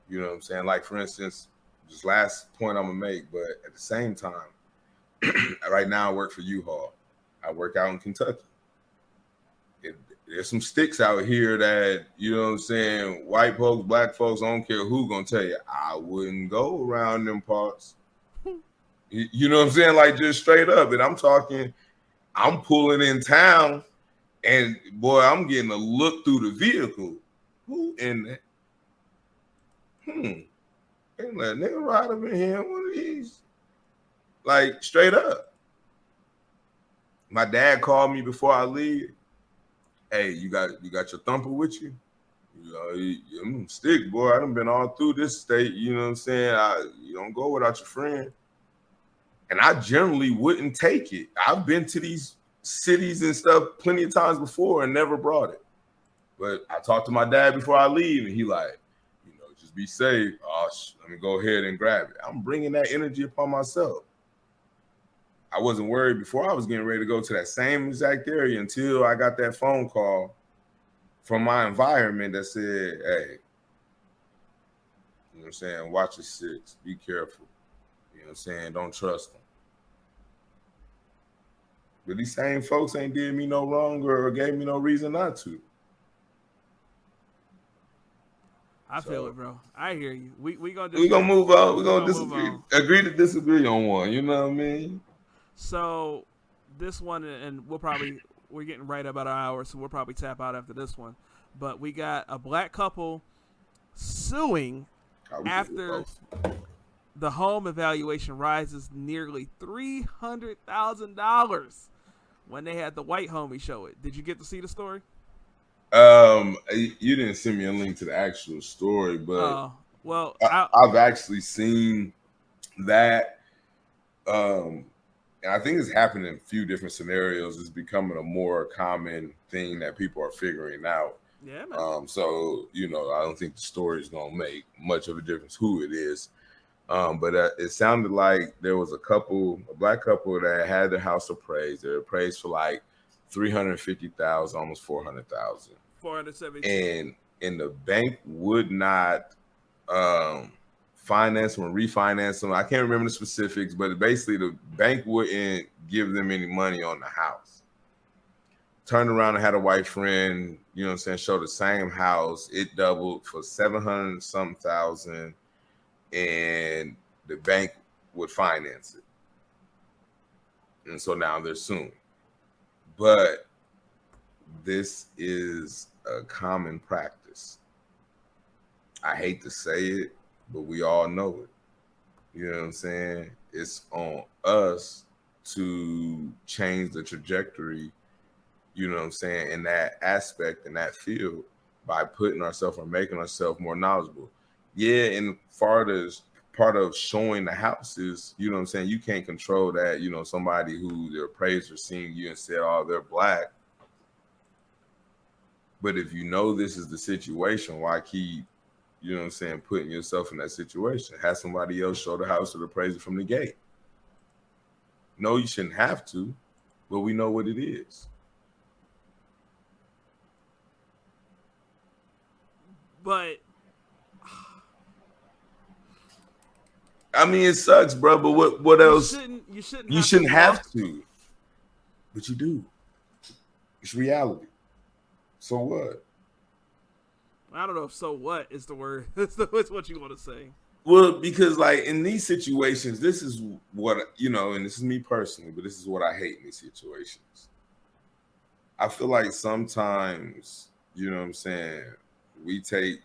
[SPEAKER 3] You know what I'm saying? Like, for instance, this last point I'm going to make, but at the same time, right now I work for U-Haul. I work out in Kentucky. There's some sticks out here that, you know what I'm saying, white folks, black folks, I don't care who gonna tell you, I wouldn't go around them parts. You know what I'm saying? Like, just straight up. And I'm talking, I'm pulling in town and boy, I'm getting a look through the vehicle. Who in that? Ain't let a nigga ride up in here in one of these. Like, straight up. My dad called me before I leave. Hey, you got your thumper with you? You know, stick, boy. I done been all through this state. You know what I'm saying? You don't go without your friend. And I generally wouldn't take it. I've been to these cities and stuff plenty of times before and never brought it. But I talked to my dad before I leave, and he like, you know, just be safe. Oh, let me go ahead and grab it. I'm bringing that energy upon myself. I wasn't worried before I was getting ready to go to that same exact area until I got that phone call from my environment that said, hey, you know what I'm saying, watch your six, be careful. You know what I'm saying, don't trust them. But these same folks ain't did me no wrong or gave me no reason not to.
[SPEAKER 2] I feel it, bro. I hear you. We gonna
[SPEAKER 3] move on. We're gonna disagree. Agree to disagree on one. You know what I mean?
[SPEAKER 2] So this one, and we're getting right about an hour, so we'll probably tap out after this one. But we got a black couple suing after the home evaluation rises nearly $300,000 when they had the white homie show it. Did you get to see the story?
[SPEAKER 3] You didn't send me a link to the actual story, but I've actually seen that. And I think it's happened in a few different scenarios. It's becoming a more common thing that people are figuring out.
[SPEAKER 2] Yeah, man.
[SPEAKER 3] So, you know, I don't think the story is going to make much of a difference who it is. But it sounded like there was a black couple that had their house appraised. They're appraised for like $350,000, almost $400,000.
[SPEAKER 2] $470,000.
[SPEAKER 3] And the bank would not finance them or refinance them. I can't remember the specifics, but basically the bank wouldn't give them any money on the house. turned around and had a white friend, you know what I'm saying, show the same house. It doubled for 700 some thousand, and the bank would finance it. And so now they're suing. But this is a common practice. I hate to say it, but we all know it. You know what I'm saying? It's on us to change the trajectory, you know what I'm saying, in that aspect, in that field, by putting ourselves or making ourselves more knowledgeable. Yeah, and part of showing the houses, you know what I'm saying, you can't control that, you know, somebody who the appraiser seeing you and said, oh, they're black. But if you know this is the situation, why keep, you know what I'm saying, putting yourself in that situation? Have somebody else show the house to the appraiser from the gate. No, you shouldn't have to, but we know what it is.
[SPEAKER 2] But
[SPEAKER 3] I mean, it sucks, bro. But what else?
[SPEAKER 2] You shouldn't
[SPEAKER 3] have to, but you do. It's reality. So what?
[SPEAKER 2] I don't know if "so what" is the word. It's what you want to say.
[SPEAKER 3] Well, because like in these situations, this is what, you know, and this is me personally, but this is what I hate in these situations. I feel like sometimes, you know what I'm saying, we take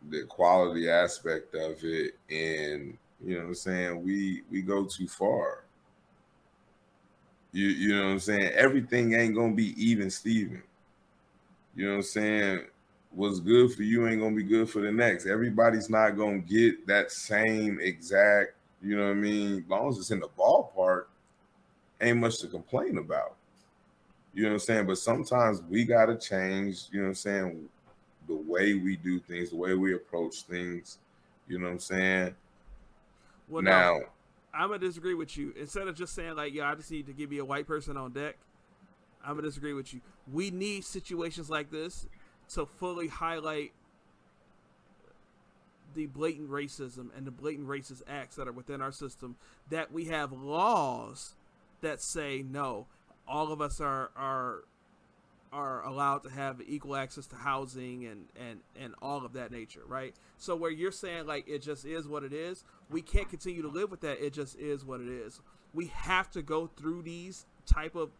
[SPEAKER 3] the quality aspect of it and, you know what I'm saying, we go too far. You know what I'm saying? Everything ain't gonna be even Steven. You know what I'm saying? What's good for you ain't gonna be good for the next. Everybody's not gonna get that same exact, you know what I mean? As long as it's in the ballpark, ain't much to complain about. You know what I'm saying? But sometimes we gotta change, you know what I'm saying, the way we do things, the way we approach things. You know what I'm saying?
[SPEAKER 2] Well,
[SPEAKER 3] now,
[SPEAKER 2] no, I'm gonna disagree with you. Instead of just saying like, "Yeah, I just need to give me a white person on deck," I'm gonna disagree with you. We need situations like this to fully highlight the blatant racism and the blatant racist acts that are within our system, that we have laws that say no, all of us are allowed to have equal access to housing and all of that nature, right? So where you're saying like it just is what it is, we can't continue to live with that. It just is what it is. We have to go through this type of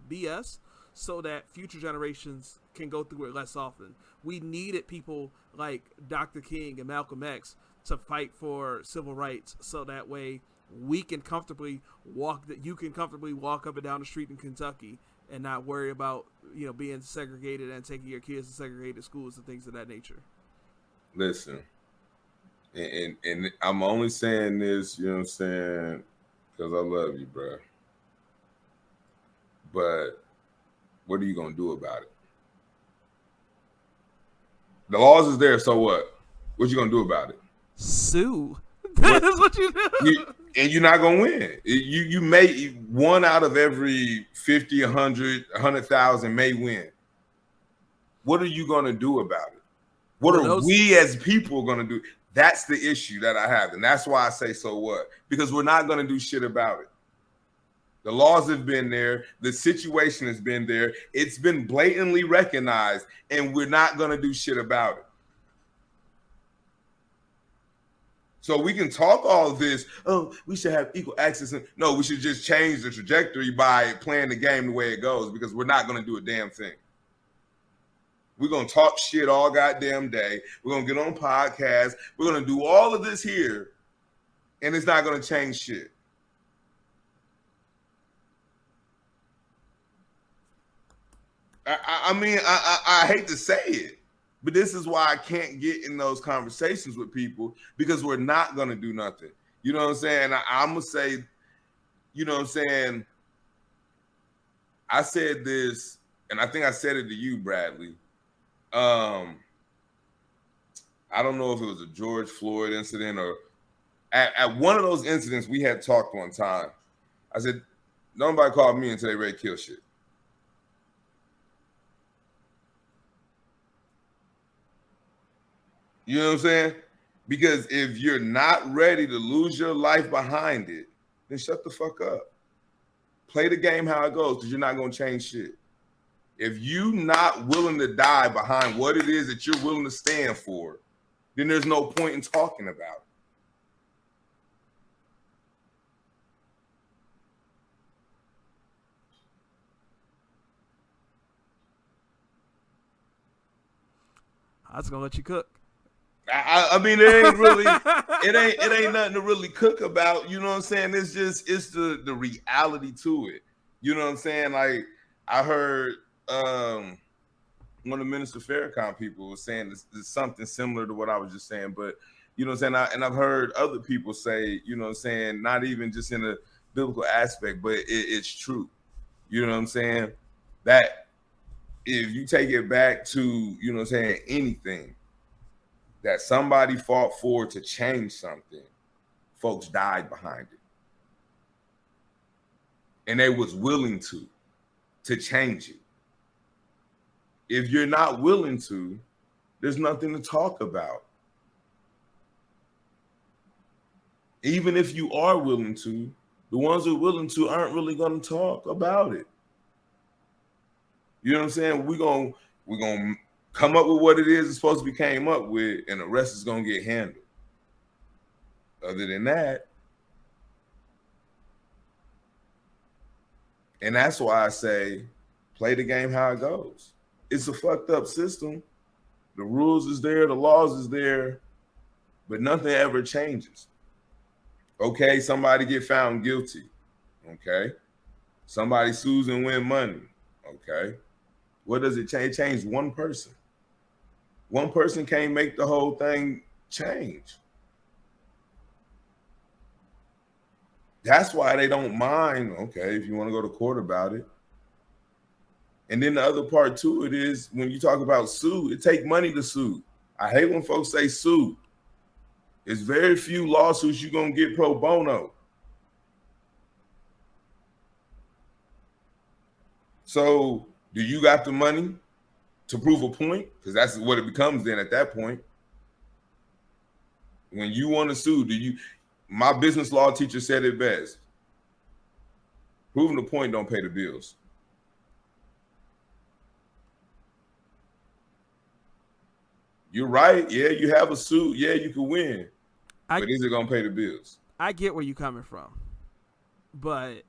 [SPEAKER 2] BS so that future generations can go through it less often. We needed people like Dr. King and Malcolm X to fight for civil rights, so that way you can comfortably walk up and down the street in Kentucky and not worry about, you know, being segregated and taking your kids to segregated schools and things of that nature.
[SPEAKER 3] Listen, and I'm only saying this, you know what I'm saying, because I love you, bro. But what are you gonna do about it? The laws is there, so what? What you gonna do about it?
[SPEAKER 2] Sue. That's what you do.
[SPEAKER 3] And you're not gonna win. You may, one out of every 50, 100, 100,000 may win. What are you gonna do about it? What are we as people gonna do? That's the issue that I have, and that's why I say so what? Because we're not gonna do shit about it. The laws have been there. The situation has been there. It's been blatantly recognized, and we're not going to do shit about it. So we can talk all this, oh, we should have equal access. No, we should just change the trajectory by playing the game the way it goes, because we're not going to do a damn thing. We're going to talk shit all goddamn day. We're going to get on podcasts. We're going to do all of this here, and it's not going to change shit. I mean, I hate to say it, but this is why I can't get in those conversations with people, because we're not going to do nothing. You know what I'm saying? I'm going to say, you know what I'm saying? I said this, and I think I said it to you, Bradley. I don't know if it was a George Floyd incident or at one of those incidents we had talked one time. I said, nobody called me until they ready to kill shit. You know what I'm saying? Because if you're not ready to lose your life behind it, then shut the fuck up. Play the game how it goes, because you're not going to change shit. If you not willing to die behind what it is that you're willing to stand for, then there's no point in talking about it.
[SPEAKER 2] I was gonna let you cook.
[SPEAKER 3] I mean, it ain't really, it ain't nothing to really cook about. You know what I'm saying? It's the reality to it. You know what I'm saying? Like, I heard one of the Minister Farrakhan people was saying this something similar to what I was just saying, but you know what I'm saying? And I've heard other people say, you know what I'm saying, not even just in a biblical aspect, but it's true. You know what I'm saying? That if you take it back to, you know what I'm saying, anything that somebody fought for to change something, folks died behind it. And they was willing to change it. If you're not willing to, there's nothing to talk about. Even if you are willing to, the ones who are willing to aren't really going to talk about it. You know what I'm saying? We're gonna come up with what it is it's supposed to be came up with, and the rest is gonna get handled. Other than that, and that's why I say, play the game how it goes. It's a fucked up system. The rules is there, the laws is there, but nothing ever changes. Okay, somebody get found guilty. Okay, somebody sues and win money. Okay, what does it change? It changed one person. One person can't make the whole thing change. That's why they don't mind, okay, if you want to go to court about it. And then the other part to it is when you talk about sue, it takes money to sue. I hate when folks say sue. There's very few lawsuits you're going to get pro bono. So do you got the money to prove a point? Because that's what it becomes then at that point. When you want to sue, my business law teacher said it best. Proving the point don't pay the bills. You're right. Yeah, you have a suit. Yeah, you can win. But is it going to pay the bills?
[SPEAKER 2] I get where you're coming from. But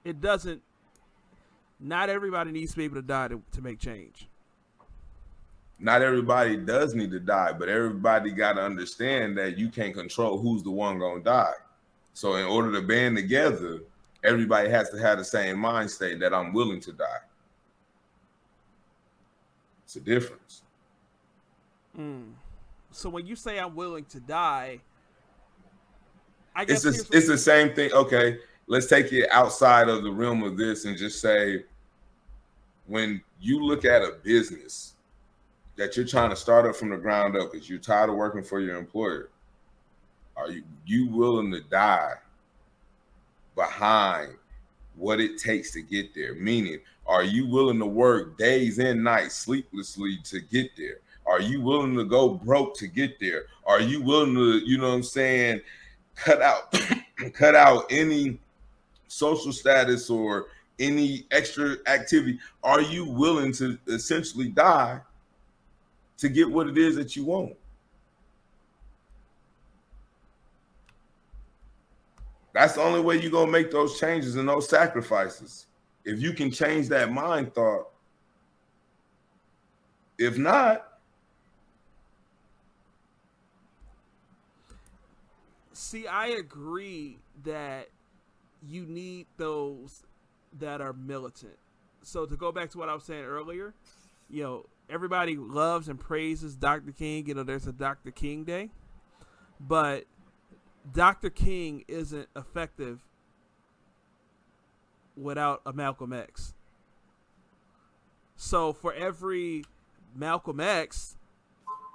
[SPEAKER 2] it doesn't, not everybody needs to be able to die to make change.
[SPEAKER 3] Not everybody does need to die, but everybody got to understand that you can't control who's the one going to die. So in order to band together, everybody has to have the same mind state that I'm willing to die. It's a difference.
[SPEAKER 2] So when you say I'm willing to die, I
[SPEAKER 3] It's
[SPEAKER 2] guess
[SPEAKER 3] it's the same thing. Okay, let's take it outside of the realm of this and just say, when you look at a business that you're trying to start up from the ground up because you're tired of working for your employer, are you willing to die behind what it takes to get there? Meaning, are you willing to work days and nights sleeplessly to get there? Are you willing to go broke to get there? Are you willing to, you know what I'm saying, cut out any social status or any extra activity? Are you willing to essentially die to get what it is that you want? That's the only way you're going to make those changes and those sacrifices. If you can change that mind thought. If not,
[SPEAKER 2] see, I agree that you need those that are militant. So to go back to what I was saying earlier, you know, everybody loves and praises Dr. King. You know, there's a Dr. King Day. But Dr. King isn't effective without a Malcolm X. So for every Malcolm X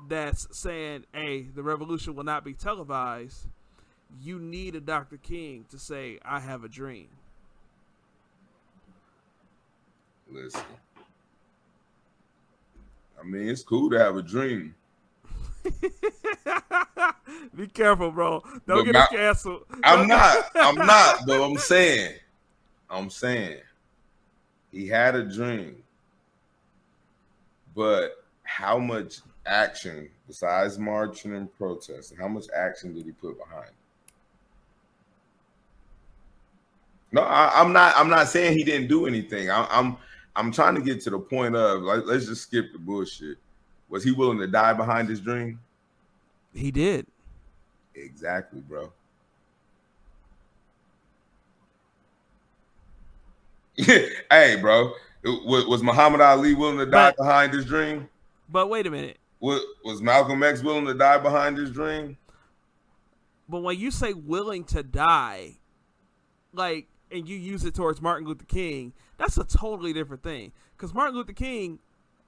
[SPEAKER 2] that's saying, hey, the revolution will not be televised, you need a Dr. King to say, I have a dream.
[SPEAKER 3] Listen, I mean, it's cool to have a dream.
[SPEAKER 2] Be careful, bro. Don't
[SPEAKER 3] But
[SPEAKER 2] get us canceled.
[SPEAKER 3] I'm not. But I'm saying, he had a dream. But how much action, besides marching and protesting, how much action did he put behind it? No, I'm not saying he didn't do anything. I'm trying to get to the point of, like, let's just skip the bullshit. Was he willing to die behind his dream?
[SPEAKER 2] He did.
[SPEAKER 3] Exactly, bro. Hey, bro, was Muhammad Ali willing to die behind his dream?
[SPEAKER 2] But wait a minute.
[SPEAKER 3] Was Malcolm X willing to die behind his dream?
[SPEAKER 2] But when you say willing to die, like, and you use it towards Martin Luther King, that's a totally different thing. Because Martin Luther King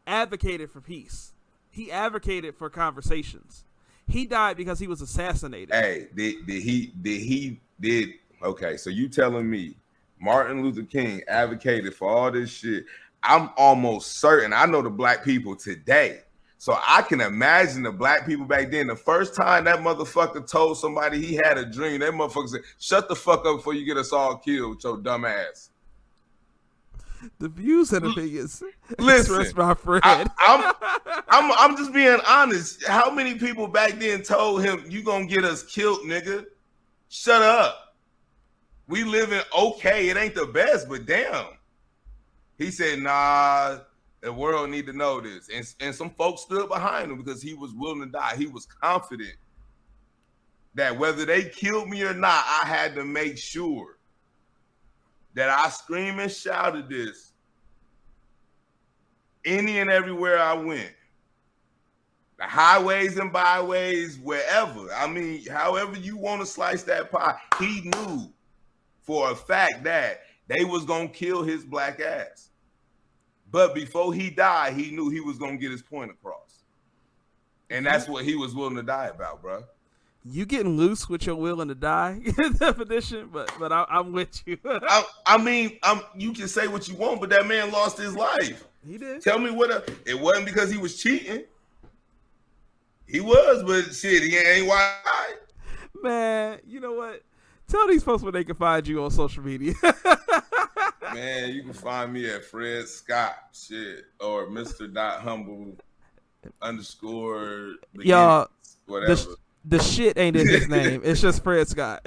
[SPEAKER 2] advocated for peace. He advocated for conversations. He died because he was assassinated.
[SPEAKER 3] Hey, okay, so you telling me Martin Luther King advocated for all this shit? I'm almost certain. I know the black people today. So I can imagine the black people back then. The first time that motherfucker told somebody he had a dream, that motherfucker said, "Shut the fuck up before you get us all killed with your dumb ass."
[SPEAKER 2] The views and opinions.
[SPEAKER 3] Listen,
[SPEAKER 2] my friend.
[SPEAKER 3] I'm just being honest. How many people back then told him, "You gonna get us killed, nigga? Shut up. We living okay. It ain't the best, but damn." He said, "Nah, the world need to know this." And some folks stood behind him because he was willing to die. He was confident that whether they killed me or not, I had to make sure that I scream and shouted this any and everywhere I went. The highways and byways, wherever. I mean, however you want to slice that pie. He knew for a fact that they was going to kill his black ass. But before he died, he knew he was going to get his point across. And that's what he was willing to die about, bro.
[SPEAKER 2] You getting loose with your willing to die definition, but I'm with you.
[SPEAKER 3] I mean, you can say what you want, but that man lost his life.
[SPEAKER 2] He did.
[SPEAKER 3] Tell me it wasn't because he was cheating. He was, but shit, he ain't white.
[SPEAKER 2] Man, you know what? Tell these folks where they can find you on social media.
[SPEAKER 3] Man, you can find me at Fred Scott, shit, or Mr. Humble _
[SPEAKER 2] Y'all,
[SPEAKER 3] whatever.
[SPEAKER 2] The shit ain't in his name. It's just Fred Scott.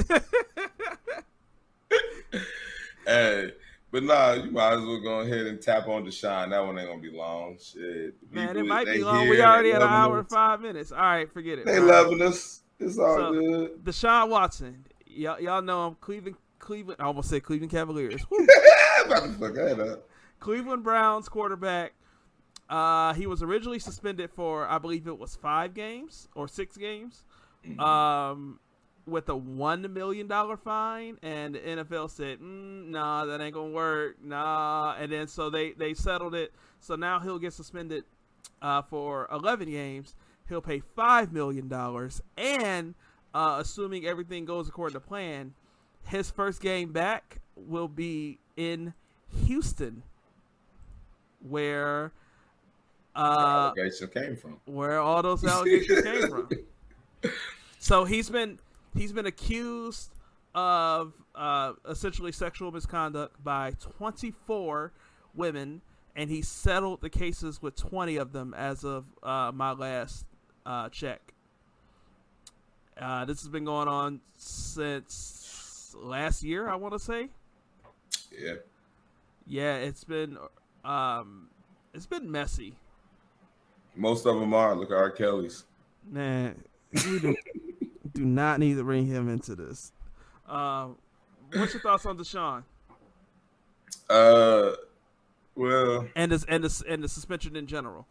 [SPEAKER 3] Hey, but nah, you might as well go ahead and tap on Deshaun. That one ain't gonna be long. Shit.
[SPEAKER 2] Man, it might be long. We already had an hour and 5 minutes. All right, forget it.
[SPEAKER 3] They loving us. It's all good.
[SPEAKER 2] Deshaun Watson. Y'all know him. Cleveland. I almost said Cleveland Cavaliers.
[SPEAKER 3] About to fuck that up.
[SPEAKER 2] Cleveland Browns quarterback. He was originally suspended for, I believe it was 5 games or 6 games, with a $1 million fine. And the NFL said, "Nah, that ain't gonna work. Nah." And then so they settled it. So now he'll get suspended for 11 games. He'll pay $5 million, and assuming everything goes according to plan, his first game back will be in Houston, where
[SPEAKER 3] allegations came from.
[SPEAKER 2] Where all those allegations came from. So he's been accused of essentially sexual misconduct by 24 women, and he settled the cases with 20 of them as of my last check. This has been going on since last year, I want to say. Yeah, it's been messy.
[SPEAKER 3] Most of them are. Look at R. Kelly's.
[SPEAKER 2] Man, we do not need to bring him into this. What's your thoughts on Deshaun?
[SPEAKER 3] Well,
[SPEAKER 2] and the suspension in general.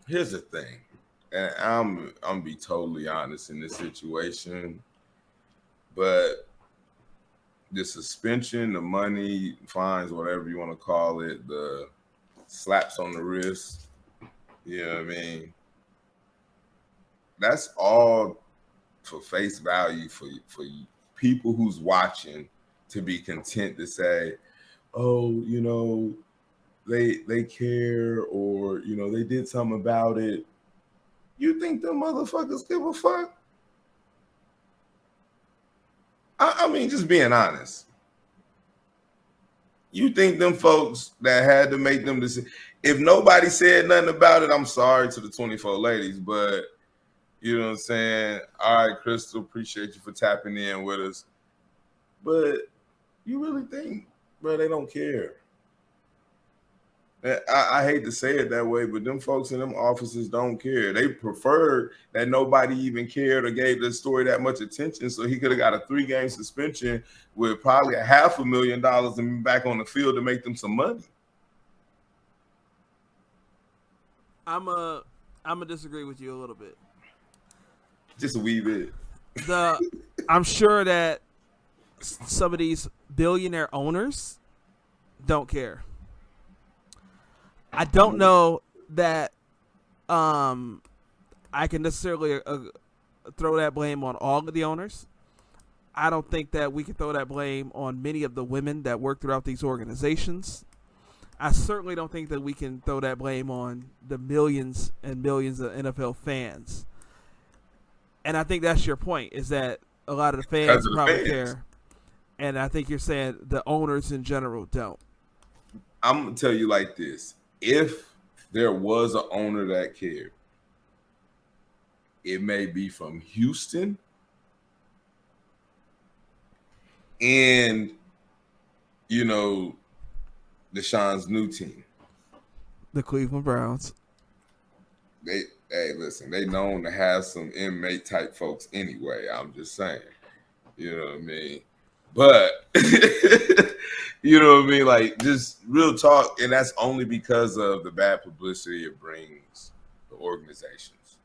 [SPEAKER 3] Here's the thing, and I'm gonna be totally honest in this situation, but the suspension, the money, fines, whatever you want to call it, the slaps on the wrist, you know what I mean? That's all for face value for people who's watching to be content to say, "Oh, you know, they care," or, you know, "they did something about it." You think them motherfuckers give a fuck? I mean, just being honest. You think them folks that had to make them decisions, if nobody said nothing about it, I'm sorry to the 24 ladies, but you know what I'm saying? All right, Crystal, appreciate you for tapping in with us. But you really think, bro, they don't care? I hate to say it that way, but them folks in them offices don't care. They preferred that nobody even cared or gave this story that much attention, so he could have got a 3-game suspension with probably $500,000 and be back on the field to make them some money.
[SPEAKER 2] I'm a disagree with you a little bit.
[SPEAKER 3] Just a wee bit.
[SPEAKER 2] I'm sure that some of these billionaire owners don't care. I don't know that I can necessarily throw that blame on all of the owners. I don't think that we can throw that blame on many of the women that work throughout these organizations. I certainly don't think that we can throw that blame on the millions and millions of NFL fans. And I think that's your point, is that a lot of the fans probably care. And I think you're saying the owners in general don't.
[SPEAKER 3] I'm going to tell you like this. If there was an owner that cared, it may be from Houston and, you know, Deshaun's new team,
[SPEAKER 2] the Cleveland Browns.
[SPEAKER 3] Hey, listen, they known to have some inmate type folks anyway. I'm just saying, you know what I mean? But you know what I mean? Like, just real talk, and that's only because of the bad publicity it brings the organizations.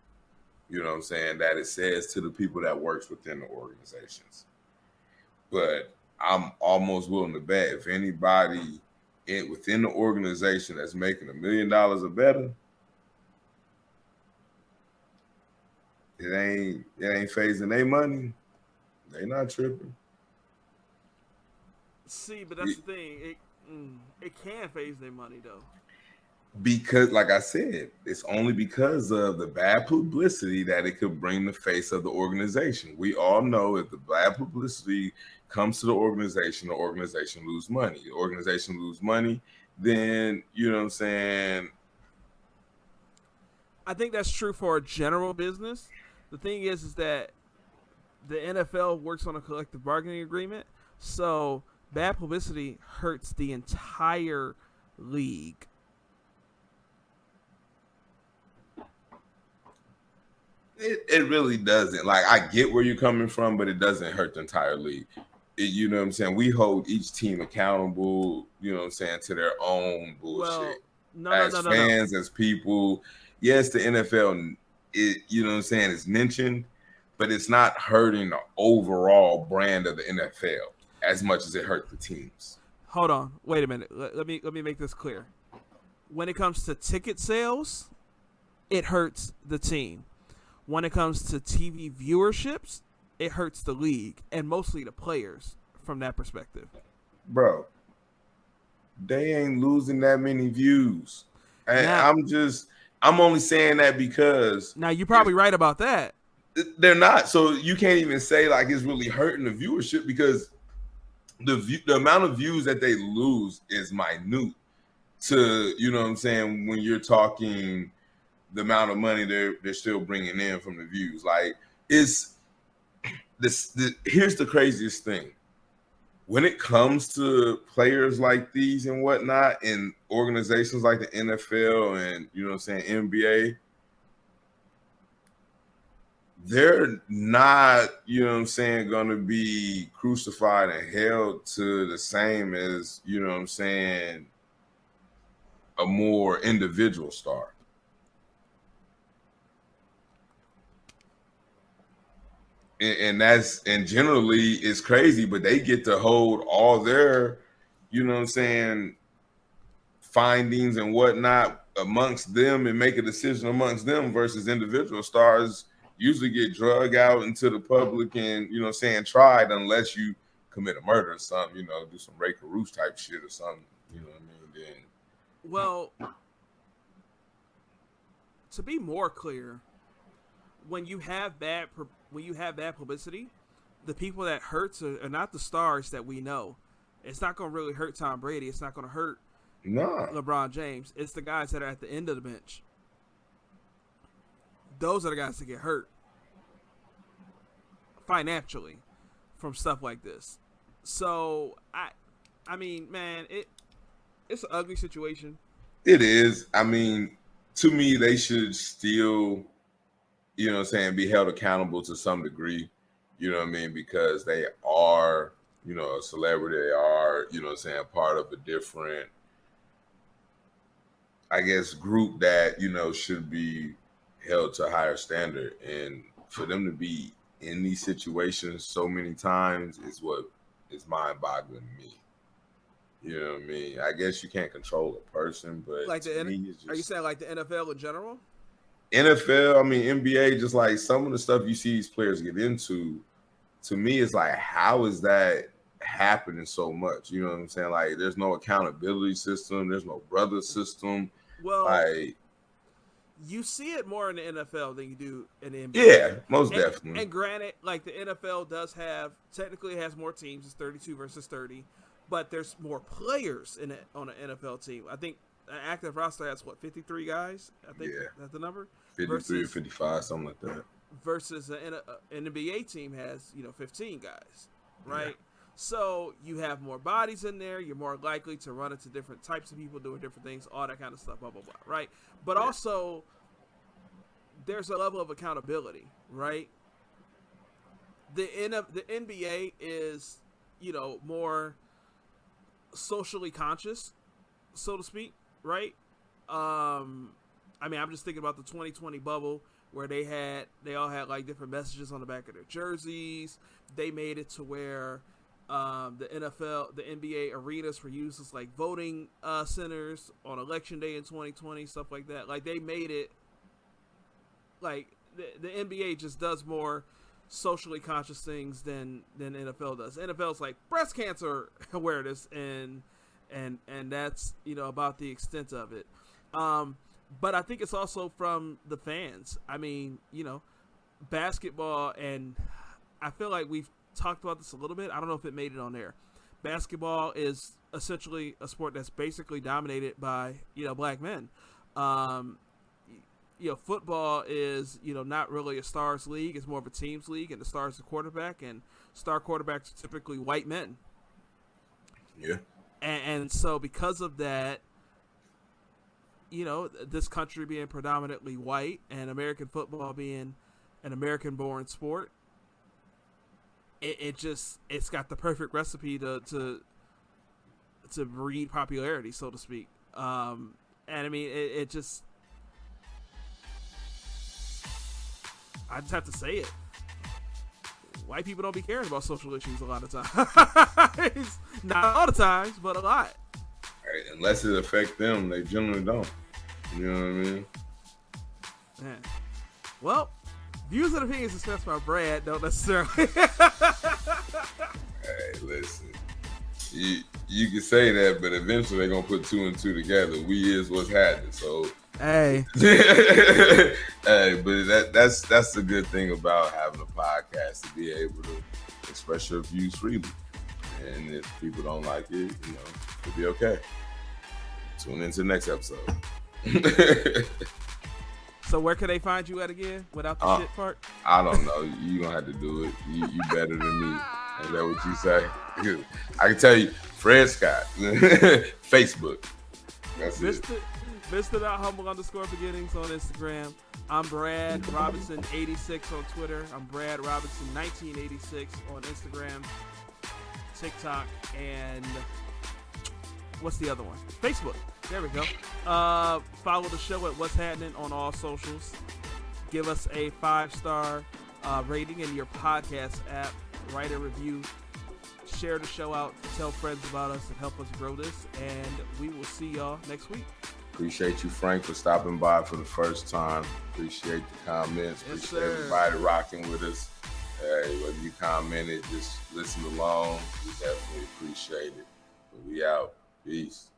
[SPEAKER 3] You know what I'm saying? That it says to the people that works within the organizations. But I'm almost willing to bet if anybody within the organization that's making $1 million or better, it ain't phasing their money. They not tripping.
[SPEAKER 2] See, but that's the thing. It can phase their money though.
[SPEAKER 3] Because, like I said, it's only because of the bad publicity that it could bring the face of the organization. We all know if the bad publicity comes to the organization lose money. The organization lose money, then, you know what I'm saying?
[SPEAKER 2] I think that's true for a general business. The thing is that the NFL works on a collective bargaining agreement, so bad publicity hurts the entire league.
[SPEAKER 3] It really doesn't. Like, I get where you're coming from, but it doesn't hurt the entire league. You know what I'm saying? We hold each team accountable, you know what I'm saying, to their own bullshit.
[SPEAKER 2] Well,
[SPEAKER 3] as fans, as people. Yes, the NFL, you know what I'm saying, is mentioned, but it's not hurting the overall brand of the NFL as much as it hurt the teams.
[SPEAKER 2] Hold on. Wait a minute. Let me make this clear. When it comes to ticket sales, it hurts the team. When it comes to TV viewerships, it hurts the league and mostly the players from that perspective.
[SPEAKER 3] Bro, they ain't losing that many views. And I'm only saying that because
[SPEAKER 2] now you're probably right about that.
[SPEAKER 3] They're not. So you can't even say like it's really hurting the viewership because the amount of views that they lose is minute to, you know what I'm saying, when you're talking the amount of money they're still bringing in from the views. Like, it's here's the craziest thing. When it comes to players like these and whatnot, and organizations like the NFL and, you know what I'm saying, NBA, they're not, you know what I'm saying, going to be crucified and held to the same as, you know what I'm saying, a more individual star. And generally it's crazy, but they get to hold all their, you know what I'm saying, findings and whatnot amongst them and make a decision amongst them versus individual stars usually get drug out into the public and, you know what I'm saying, tried unless you commit a murder or something, you know, do some Ray Caruso type shit or something, you know what I mean?
[SPEAKER 2] Well, to be more clear, when you have bad publicity, the people that hurts are not the stars that we know. It's not going to really hurt Tom Brady. It's not going to hurt LeBron James. It's the guys that are at the end of the bench. Those are the guys that get hurt financially from stuff like this. So I mean, man, it's an ugly situation.
[SPEAKER 3] It is. I mean, to me, they should still, you know what I'm saying, be held accountable to some degree. You know what I mean? Because they are, you know, a celebrity. They are, you know what I'm saying, part of a different, I guess, group that, you know, should be held to a higher standard. And for them to be in these situations so many times is what is mind-boggling to me. You know what I mean? I guess you can't control a person, but
[SPEAKER 2] Like
[SPEAKER 3] to me, it's just,
[SPEAKER 2] are you saying like the NFL in general?
[SPEAKER 3] NFL, I mean, NBA, just like some of the stuff you see these players get into, to me, it's like, how is that happening so much? You know what I'm saying? Like, there's no accountability system. There's no brother system.
[SPEAKER 2] Well,
[SPEAKER 3] like,
[SPEAKER 2] you see it more in the NFL than you do in the NBA.
[SPEAKER 3] Yeah, most definitely.
[SPEAKER 2] And granted, like the NFL does have, technically it has more teams. It's 32 versus 30. But there's more players on an NFL team. I think an active roster has, 53 guys? I think that's the number?
[SPEAKER 3] 53 or 55, something like that.
[SPEAKER 2] Versus an NBA team has, 15 guys, right? Yeah. So you have more bodies in there. You're more likely to run into different types of people doing different things, all that kind of stuff, blah, blah, blah, right? But also, there's a level of accountability, right? The NBA is, more socially conscious, so to speak, right? I mean, I'm just thinking about the 2020 bubble where they all had like different messages on the back of their jerseys. They made it to where the NBA arenas were used as like voting centers on election day in 2020, stuff like that. Like they made it like the NBA just does more socially conscious things than NFL does. NFL's like breast cancer awareness and that's about the extent of it. But I think it's also from the fans. I mean, basketball, and I feel like we've talked about this a little bit. I don't know if it made it on there. Basketball is essentially a sport that's basically dominated by black men. Football is, not really a stars league. It's more of a teams league, and the stars are quarterback, and star quarterbacks are typically white men.
[SPEAKER 3] Yeah.
[SPEAKER 2] And so because of that, this country being predominantly white and American football being an American-born sport, it's got the perfect recipe to breed popularity, so to speak. And I mean, it just, I just have to say it. White people don't be caring about social issues a lot of times. Not all the times, but a lot.
[SPEAKER 3] Right, unless it affects them, they generally don't. You know what I mean?
[SPEAKER 2] Man. Well, views and opinions expressed by Brad don't necessarily.
[SPEAKER 3] Hey, listen. You can say that, but eventually they're gonna put two and two together. We is what's happening. So
[SPEAKER 2] hey.
[SPEAKER 3] Hey, but that's the good thing about having a podcast, to be able to express your views freely. And if people don't like it, it'll be okay. Tune into the next episode.
[SPEAKER 2] So where can they find you at again without the shit part?
[SPEAKER 3] I don't know. You gonna have to do it. You better than me. Is that what you say? I can tell you, Fred Scott, Facebook. That's it.
[SPEAKER 2] Mr.humble_beginnings on Instagram. I'm Brad Robinson 86 on Twitter. I'm Brad Robinson 1986 on Instagram, TikTok, and what's the other one? Facebook. There we go. Follow the show at What's Hattnin on all socials. Give us a 5-star rating in your podcast app. Write a review. Share the show out. Tell friends about us and help us grow this. And we will see y'all next week.
[SPEAKER 3] Appreciate you, Frank, for stopping by for the first time. Appreciate the comments.
[SPEAKER 2] Yes,
[SPEAKER 3] Appreciate
[SPEAKER 2] sir.
[SPEAKER 3] everybody rocking with us. Hey, whether you commented, just listen along. We definitely appreciate it. But we out. Peace.